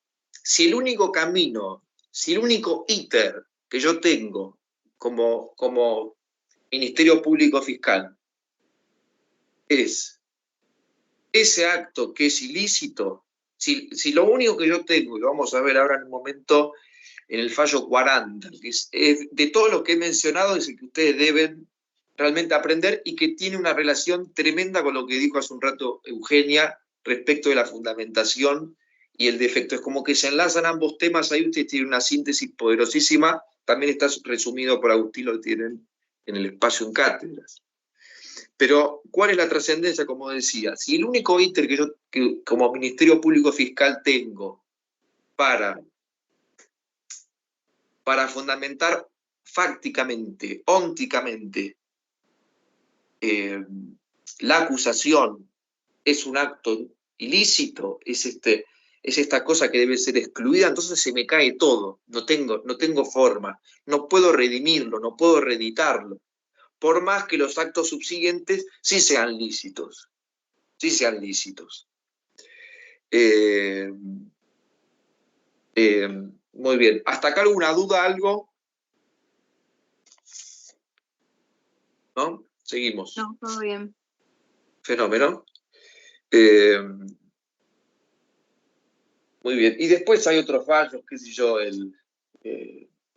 el único camino, si el único íter que yo tengo como Ministerio Público Fiscal es ese acto que es ilícito, si lo único que yo tengo, y lo vamos a ver ahora en un momento en el fallo 40, que es de todo lo que he mencionado, es el que ustedes deben realmente aprender y que tiene una relación tremenda con lo que dijo hace un rato Eugenia respecto de la fundamentación y el defecto. Es como que se enlazan ambos temas, ahí ustedes tienen una síntesis poderosísima, también está resumido por Agustín, lo tienen en el espacio en cátedras. Pero, ¿cuál es la trascendencia? Como decía, si el único íter que yo como Ministerio Público Fiscal tengo para fundamentar fácticamente, ónticamente, la acusación es un acto ilícito, es esta cosa que debe ser excluida, entonces se me cae todo, no tengo forma, no puedo redimirlo, no puedo reeditarlo, por más que los actos subsiguientes sí sean lícitos, muy bien, ¿hasta acá alguna duda, algo? ¿No? Seguimos. No, todo bien. Fenómeno. Muy bien. Y después hay otros fallos, qué sé yo, el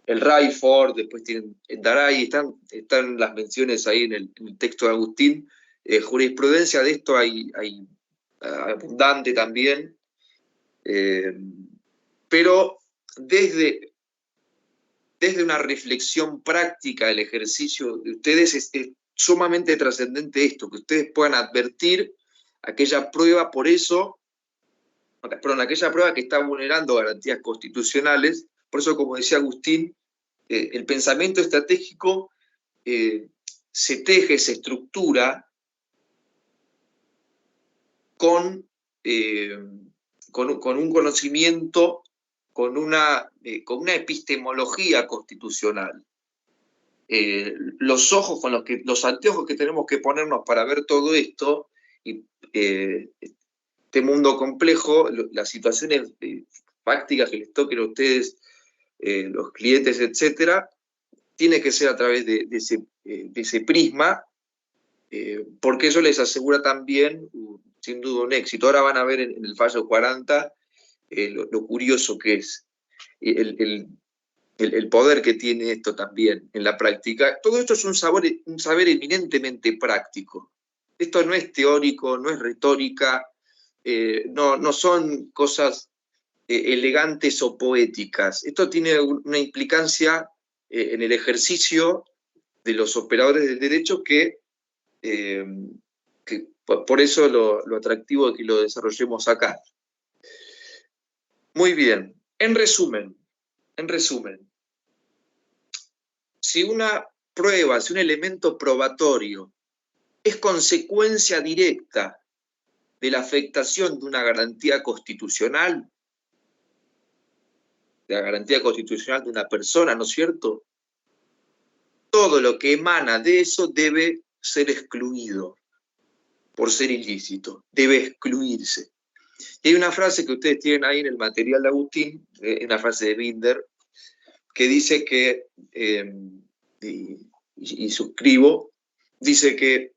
Rayford, después tienen Daray, están las menciones ahí en el texto de Agustín. Jurisprudencia de esto hay abundante también. Pero desde una reflexión práctica del ejercicio de ustedes es sumamente trascendente esto, que ustedes puedan advertir aquella prueba, aquella prueba que está vulnerando garantías constitucionales. Por eso, como decía Agustín, el pensamiento estratégico se teje, se estructura con un conocimiento, con una epistemología constitucional. Los ojos con los anteojos que tenemos que ponernos para ver todo esto, y este mundo complejo, las situaciones prácticas que les toquen a ustedes, los clientes, etcétera, tiene que ser a través de ese prisma, porque eso les asegura también, sin duda, un éxito. Ahora van a ver en el fallo 40 lo curioso que es, el poder que tiene esto también en la práctica. Todo esto es un saber eminentemente práctico. Esto no es teórico, no es retórica, no son cosas elegantes o poéticas. Esto tiene una implicancia en el ejercicio de los operadores del derecho que por eso lo atractivo de que lo desarrollemos acá. Muy bien. En resumen, si una prueba, si un elemento probatorio es consecuencia directa de la afectación de una garantía constitucional, de la garantía constitucional de una persona, ¿no es cierto? Todo lo que emana de eso debe ser excluido por ser ilícito, debe excluirse. Y hay una frase que ustedes tienen ahí en el material de Agustín, una frase de Binder, que dice que, y suscribo, dice que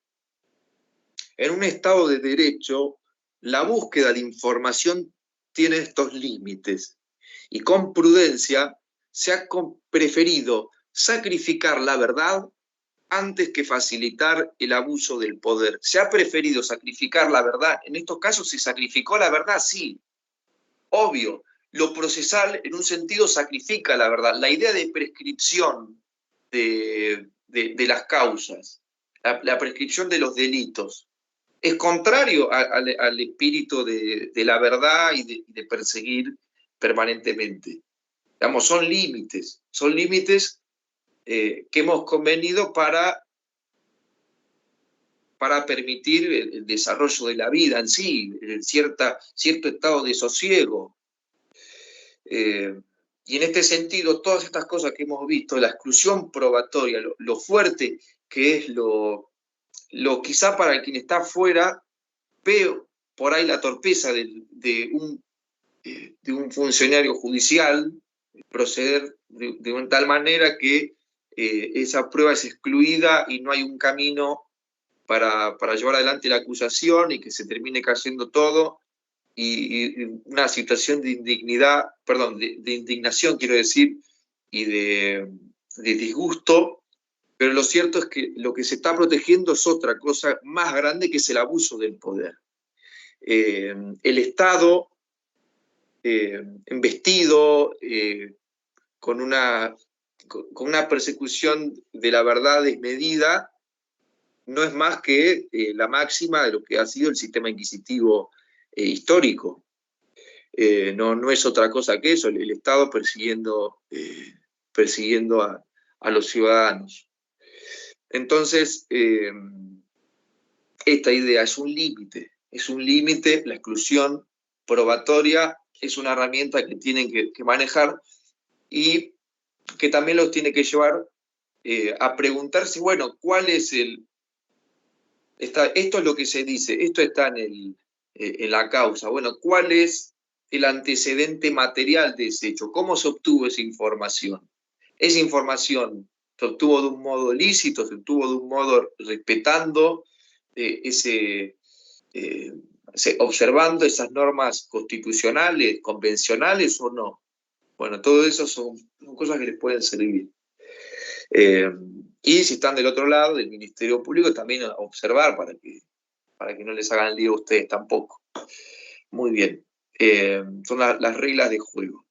en un Estado de Derecho la búsqueda de información tiene estos límites, y con prudencia se ha preferido sacrificar la verdad antes que facilitar el abuso del poder. Se ha preferido sacrificar la verdad. En estos casos se sacrificó la verdad, sí, obvio. Lo procesal, en un sentido, sacrifica la verdad. La idea de prescripción de las causas, la prescripción de los delitos, es contrario al espíritu de la verdad y de perseguir permanentemente. Digamos, son límites que hemos convenido para permitir el desarrollo de la vida en sí, cierto estado de sosiego. Y en este sentido, todas estas cosas que hemos visto, la exclusión probatoria, lo fuerte que es lo quizá para quien está afuera, veo por ahí la torpeza de un funcionario judicial proceder de tal manera que esa prueba es excluida y no hay un camino para llevar adelante la acusación y que se termine cayendo todo, y una situación de indignación, quiero decir, y de disgusto, pero lo cierto es que lo que se está protegiendo es otra cosa más grande, que es el abuso del poder. El Estado embestido con una persecución de la verdad desmedida, no es más que la máxima de lo que ha sido el sistema inquisitivo histórico. No es otra cosa que eso, el Estado persiguiendo a los ciudadanos. Entonces, esta idea es un límite, la exclusión probatoria es una herramienta que tienen que manejar, y que también los tiene que llevar a preguntarse, bueno, ¿cuál es esto es lo que se dice, esto está en la causa, bueno, ¿cuál es el antecedente material de ese hecho? ¿Cómo se obtuvo esa información? ¿Esa información se obtuvo de un modo lícito, se obtuvo de un modo respetando observando esas normas constitucionales, convencionales o no? Bueno, todo eso son cosas que les pueden servir. Y si están del otro lado, del Ministerio Público, también a observar para que no les hagan lío a ustedes tampoco. Muy bien. Son las reglas de juego.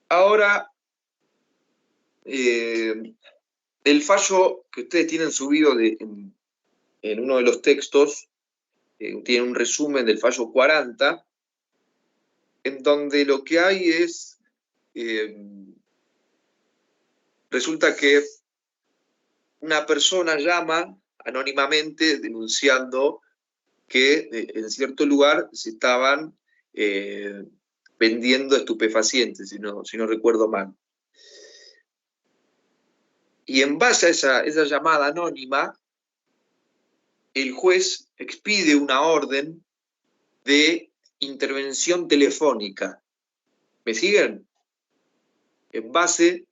Ahora, el fallo que ustedes tienen subido en uno de los textos, tiene un resumen del fallo 40, en donde lo que hay es resulta que una persona llama anónimamente denunciando que en cierto lugar se estaban vendiendo estupefacientes, si no recuerdo mal. Y en base a esa llamada anónima, el juez expide una orden de intervención telefónica. ¿Me siguen? En base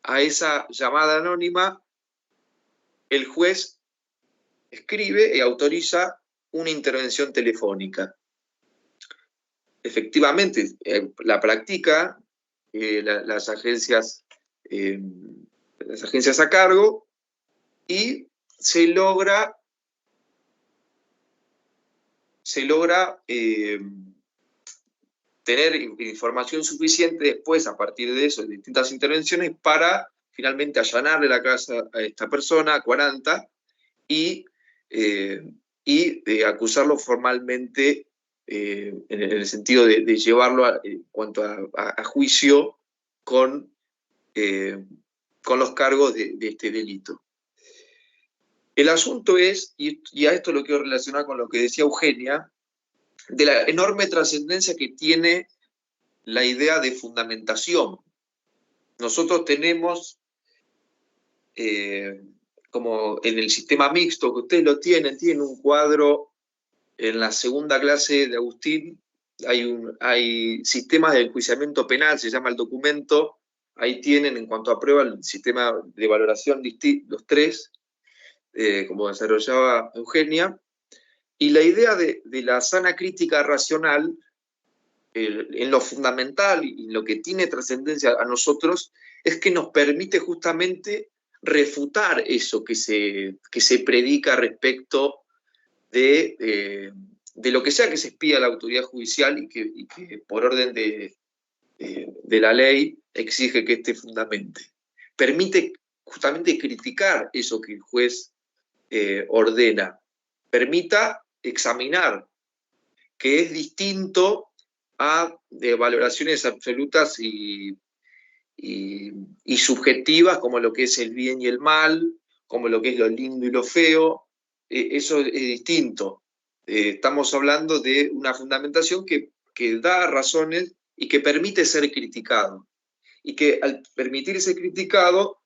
a esa llamada anónima, el juez escribe y autoriza una intervención telefónica. Efectivamente, la practica las agencias a cargo y se logra tener información suficiente después, a partir de eso, de distintas intervenciones, para finalmente allanarle la casa a esta persona, a 40, y acusarlo formalmente en el sentido de llevarlo en cuanto a juicio con los cargos de este delito. El asunto es, y a esto lo quiero relacionar con lo que decía Eugenia, de la enorme trascendencia que tiene la idea de fundamentación. Nosotros tenemos, como en el sistema mixto, que ustedes lo tienen un cuadro en la segunda clase de Agustín, hay sistemas de enjuiciamiento penal, se llama el documento, ahí tienen en cuanto a prueba el sistema de valoración, los tres, como desarrollaba Eugenia, y la idea de la sana crítica racional, en lo fundamental y en lo que tiene trascendencia a nosotros, es que nos permite justamente refutar eso que se predica respecto de lo que sea que se espía a la autoridad judicial y que por orden de la ley exige que esté fundamente. Permite justamente criticar eso que el juez ordena. Permita examinar, que es distinto a valoraciones absolutas y subjetivas, como lo que es el bien y el mal, como lo que es lo lindo y lo feo. Eso es distinto. Estamos hablando de una fundamentación que da razones y que permite ser criticado. Y que al permitir ser criticado,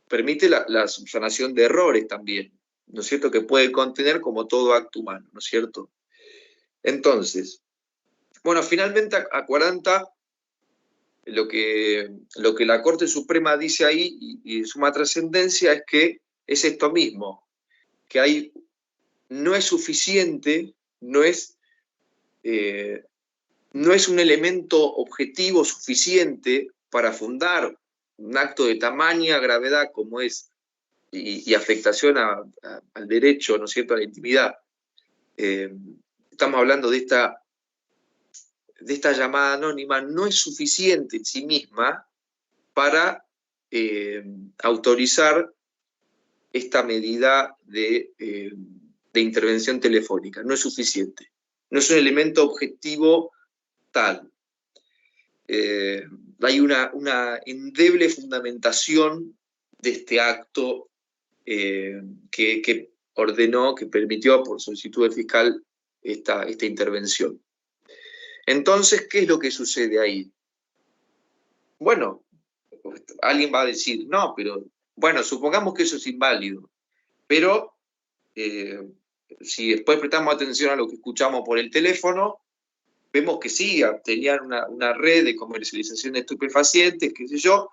permite la subsanación de errores también, ¿no es cierto?, que puede contener como todo acto humano, ¿no es cierto? Entonces, bueno, finalmente a 40, lo que la Corte Suprema dice ahí, y de suma trascendencia, es que es esto mismo, que no es suficiente, no es un elemento objetivo suficiente para fundar un acto de tamaña gravedad como es, y afectación al derecho, ¿no es cierto?, a la intimidad. Estamos hablando de esta llamada anónima, no es suficiente en sí misma para autorizar esta medida de intervención telefónica. No es suficiente. No es un elemento objetivo tal. Hay una endeble fundamentación de este acto que ordenó, que permitió por solicitud del fiscal esta intervención. Entonces, ¿qué es lo que sucede ahí? Bueno, alguien va a decir, no, pero, bueno, supongamos que eso es inválido, pero si después prestamos atención a lo que escuchamos por el teléfono, vemos que sí, tenían una red de comercialización de estupefacientes, qué sé yo,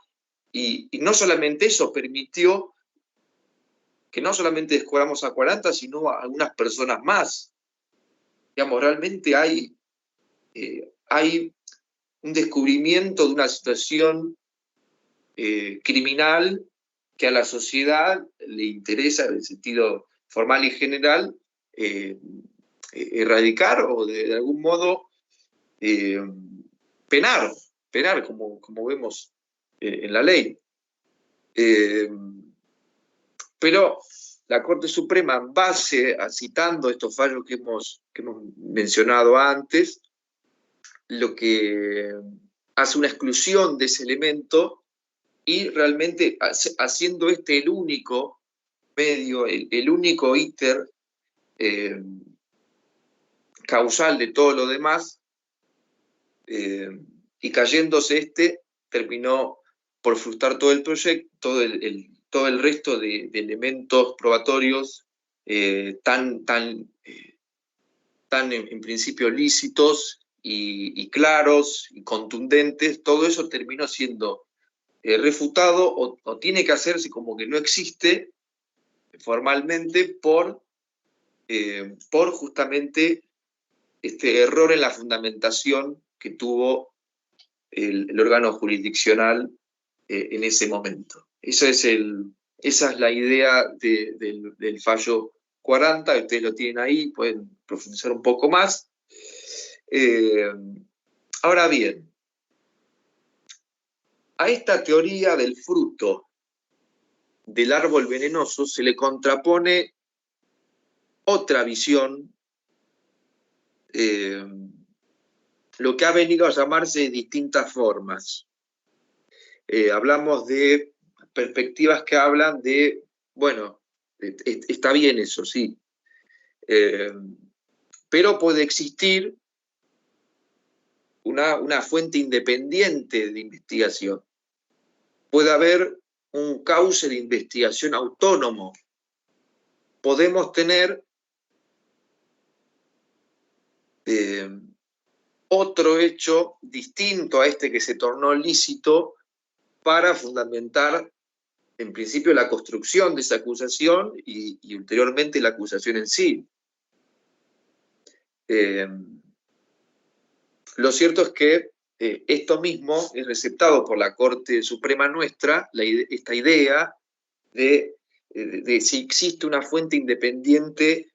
y no solamente eso, permitió que no solamente descubramos a 40, sino a algunas personas más. Digamos, realmente hay un descubrimiento de una situación criminal que a la sociedad le interesa, en el sentido formal y general, erradicar o de algún modo penar como vemos en la ley. Pero la Corte Suprema, en base a citando estos fallos que hemos mencionado antes, lo que hace una exclusión de ese elemento y realmente haciendo este el único medio, el único íter causal de todo lo demás, y cayéndose terminó por frustrar todo el proyecto, todo el resto de elementos probatorios tan en principio lícitos y claros y contundentes. Todo eso terminó siendo refutado o tiene que hacerse como que no existe formalmente por justamente este error en la fundamentación que tuvo el órgano jurisdiccional en ese momento. Esa es la idea del fallo 40, ustedes lo tienen ahí, pueden profundizar un poco más. Ahora bien, a esta teoría del fruto del árbol venenoso se le contrapone otra visión, lo que ha venido a llamarse de distintas formas. Hablamos de perspectivas que hablan de, bueno, está bien eso, sí, pero puede existir una fuente independiente de investigación. Puede haber un cauce de investigación autónomo. Podemos tener otro hecho distinto a este que se tornó lícito para fundamentar, en principio, la construcción de esa acusación y ulteriormente la acusación en sí. Lo cierto es que esto mismo es receptado por la Corte Suprema nuestra, esta idea de si existe una fuente independiente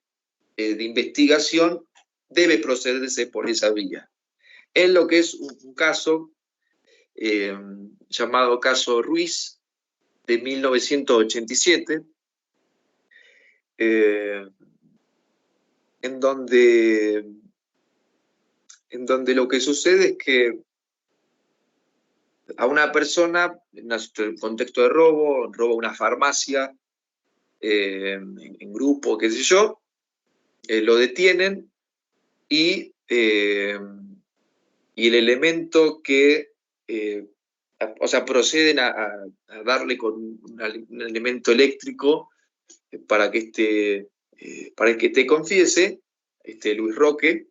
de investigación, debe procederse por esa vía. En lo que es un caso llamado caso Ruiz, de 1987, en donde lo que sucede es que a una persona, en un contexto de roba una farmacia, en grupo, qué sé yo, lo detienen y el elemento que, proceden a darle con un elemento eléctrico para que te confiese, Luis Roque,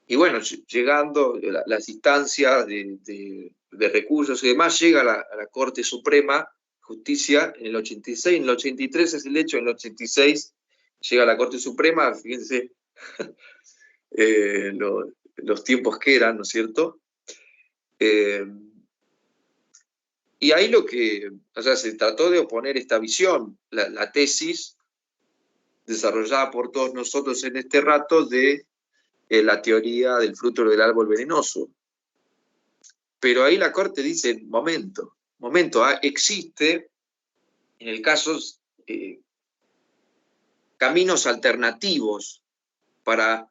y bueno, llegando las instancias de recursos y demás, llega a la Corte Suprema Justicia en el 86, en el 83 es el hecho, en el 86 llega a la Corte Suprema, fíjense los tiempos que eran, ¿no es cierto? Y ahí se trató de oponer esta visión, la tesis desarrollada por todos nosotros en este rato de la teoría del fruto del árbol venenoso. Pero ahí la Corte dice, momento, existe, en el caso, caminos alternativos para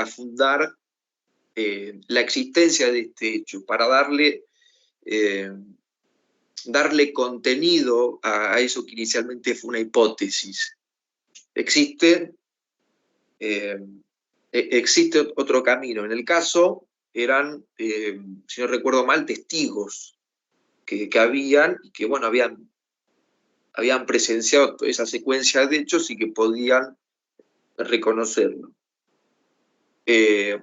fundar la existencia de este hecho, para darle contenido a eso que inicialmente fue una hipótesis. Existe otro camino. En el caso eran, si no recuerdo mal, testigos que habían presenciado toda esa secuencia de hechos y que podían reconocerlo. Que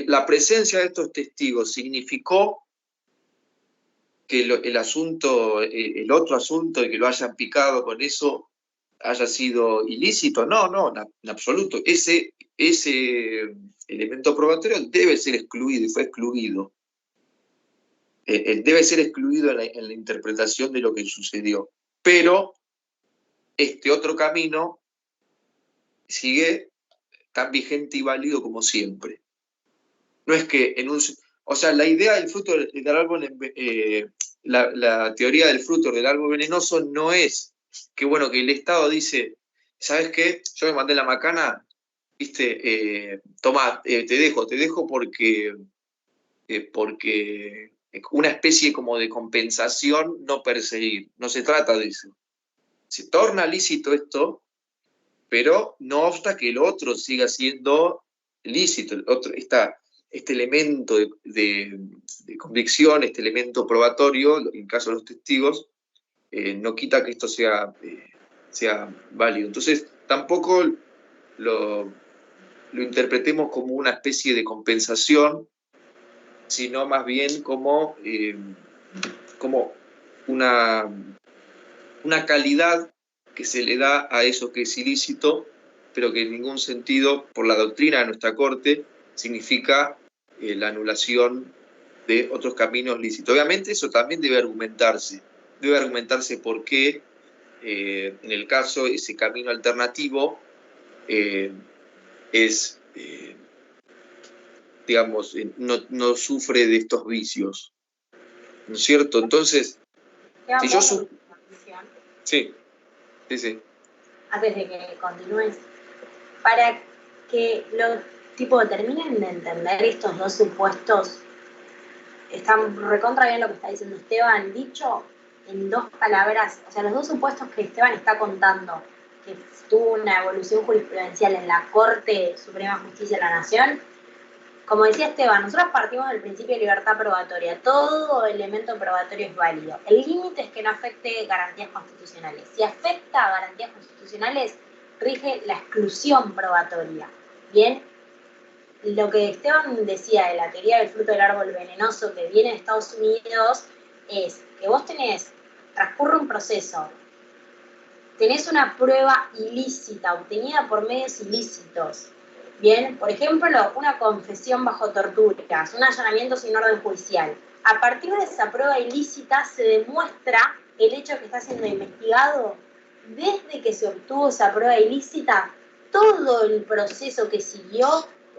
la presencia de estos testigos significó que el otro asunto de que lo hayan picado con eso haya sido ilícito. No, en absoluto. Ese elemento probatorio debe ser excluido y fue excluido. Debe ser excluido en la interpretación de lo que sucedió. Pero este otro camino sigue tan vigente y válido como siempre. No es que la idea del fruto del árbol la teoría del fruto del árbol venenoso no es que, bueno, que el Estado dice, ¿sabes qué? Yo me mandé la macana, viste, tomá, te dejo porque una especie como de compensación no perseguir. No se trata de eso. Se torna lícito esto, pero no obsta que el otro siga siendo lícito. Este elemento de convicción, este elemento probatorio, en caso de los testigos, no quita que esto sea válido. Entonces, tampoco lo interpretemos como una especie de compensación, sino más bien como una calidad que se le da a eso que es ilícito, pero que en ningún sentido, por la doctrina de nuestra Corte, significa la anulación de otros caminos lícitos. Obviamente eso también debe argumentarse por qué, en el caso, ese camino alternativo digamos, no sufre de estos vicios, ¿no es cierto? Entonces, si yo... Sí. Antes de que continúes, para que terminen de entender estos dos supuestos, están recontra bien lo que está diciendo Esteban, dicho en dos palabras, o sea, los dos supuestos que Esteban está contando, que tuvo una evolución jurisprudencial en la Corte Suprema de Justicia de la Nación. Como decía Esteban, nosotros partimos del principio de libertad probatoria. Todo elemento probatorio es válido. El límite es que no afecte garantías constitucionales. Si afecta a garantías constitucionales, rige la exclusión probatoria. Bien, lo que Esteban decía de la teoría del fruto del árbol venenoso que viene de Estados Unidos es que vos transcurre un proceso, tenés una prueba ilícita, obtenida por medios ilícitos. Bien, por ejemplo, una confesión bajo torturas, un allanamiento sin orden judicial. A partir de esa prueba ilícita se demuestra el hecho que está siendo investigado. Desde que se obtuvo esa prueba ilícita, todo el proceso que siguió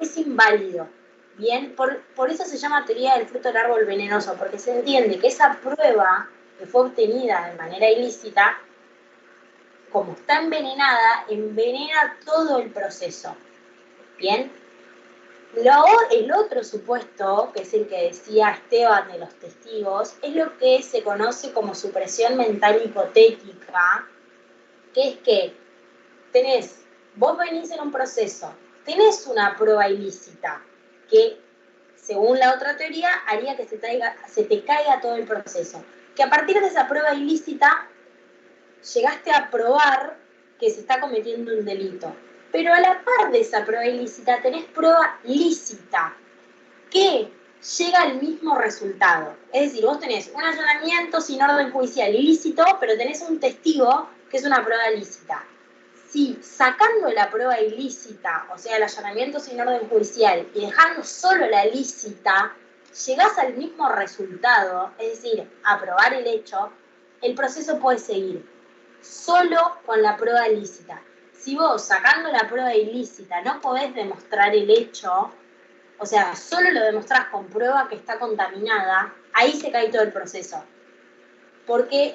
es inválido. Bien, por eso se llama teoría del fruto del árbol venenoso, porque se entiende que esa prueba que fue obtenida de manera ilícita, como está envenenada, envenena todo el proceso. Bien, el otro supuesto, que es el que decía Esteban de los testigos, es lo que se conoce como supresión mental hipotética, que es que vos venís en un proceso, tenés una prueba ilícita, que según la otra teoría haría que se te caiga todo el proceso. Que a partir de esa prueba ilícita llegaste a probar que se está cometiendo un delito. Pero a la par de esa prueba ilícita tenés prueba lícita que llega al mismo resultado. Es decir, vos tenés un allanamiento sin orden judicial ilícito, pero tenés un testigo que es una prueba lícita. Si sacando la prueba ilícita, o sea, el allanamiento sin orden judicial, y dejando solo la lícita, llegás al mismo resultado, es decir, a probar el hecho, el proceso puede seguir solo con la prueba ilícita. Si vos, sacando la prueba ilícita, no podés demostrar el hecho, o sea, solo lo demostrás con prueba que está contaminada, ahí se cae todo el proceso. Porque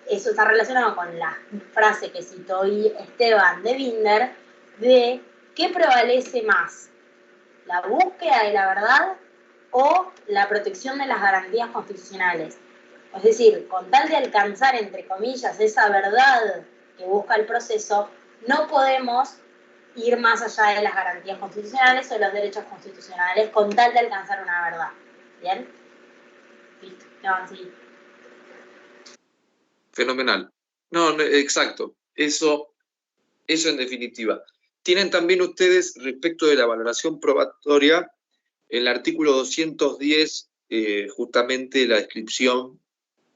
eso está relacionado con la frase que citó hoy Esteban de Binder, de ¿qué prevalece más? ¿La búsqueda de la verdad o la protección de las garantías constitucionales? Es decir, con tal de alcanzar, entre comillas, esa verdad que busca el proceso, no podemos ir más allá de las garantías constitucionales o los derechos constitucionales con tal de alcanzar una verdad. ¿Bien? Listo, sí. Fenomenal. No, exacto. Eso en definitiva. Tienen también ustedes, respecto de la valoración probatoria, en el artículo 210, justamente la descripción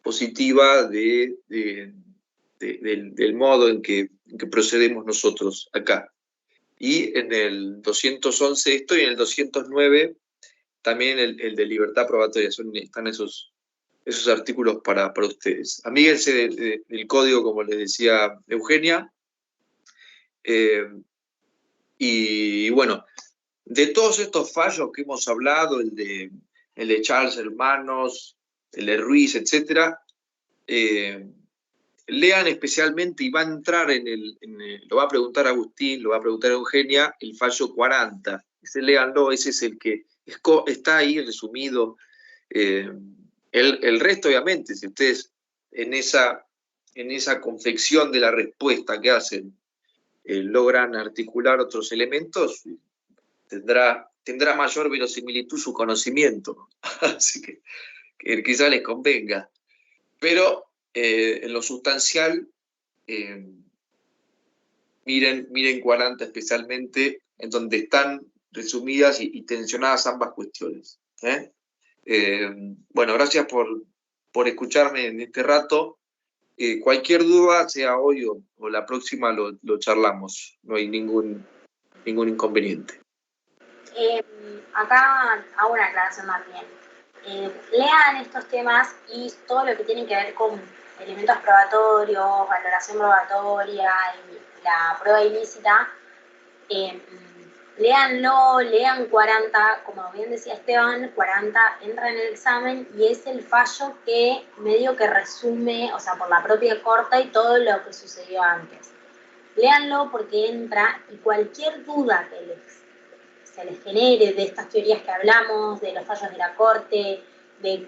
positiva del modo en que procedemos nosotros acá. Y en el 211 esto, y en el 209 también el de libertad probatoria. Están esos artículos para ustedes. Amíguense del código, como les decía Eugenia. Y bueno, de todos estos fallos que hemos hablado, el de Charles Hermanos, el de Ruiz, etc. Lean especialmente, y va a entrar lo va a preguntar Agustín, lo va a preguntar Eugenia, el fallo 40. Ese léanlo, ese es el que está ahí resumido. El resto, obviamente, si ustedes en esa confección de la respuesta que hacen logran articular otros elementos, tendrá mayor verosimilitud su conocimiento. Así que quizá les convenga. Pero en lo sustancial, miren 40 especialmente, en donde están resumidas y tensionadas ambas cuestiones. Bueno, gracias por escucharme en este rato. Cualquier duda, sea hoy o la próxima, lo charlamos. No hay ningún inconveniente. Acá hago una aclaración también. Lean estos temas y todo lo que tiene que ver con elementos probatorios, valoración probatoria y la prueba ilícita. Léanlo, lean 40, como bien decía Esteban, 40 entra en el examen y es el fallo que medio que resume, o sea, por la propia corte y todo lo que sucedió antes. Léanlo porque entra, y cualquier duda que se les genere de estas teorías que hablamos, de los fallos de la corte, de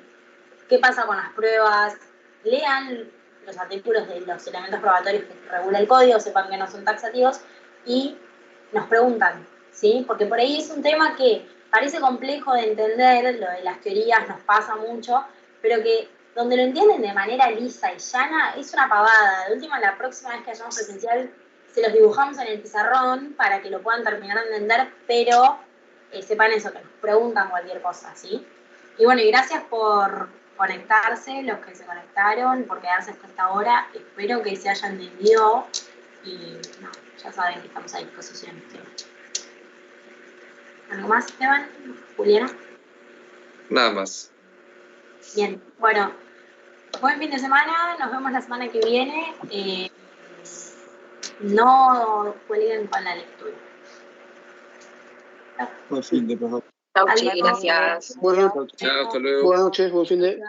qué pasa con las pruebas, lean los artículos de los elementos probatorios que regula el código, sepan que no son taxativos y nos preguntan, ¿sí? Porque por ahí es un tema que parece complejo de entender, lo de las teorías nos pasa mucho, pero que donde lo entienden de manera lisa y llana es una pavada. De última, la próxima vez que hayamos presencial se los dibujamos en el pizarrón para que lo puedan terminar de entender, pero sepan eso, que nos preguntan cualquier cosa, ¿sí? Y bueno, y gracias por conectarse, los que se conectaron, por quedarse hasta esta hora. Espero que se hayan entendido y no, ya saben que estamos a disposición. ¿Sí? ¿Algo más, Esteban? ¿Juliana? Nada más. Bien, bueno, buen fin de semana, nos vemos la semana que viene. No cuelguen con la lectura. Buen fin de, profesor. Chau, Adiós. gracias. Bueno, Chao, hasta luego. buenas noches, buen fin de...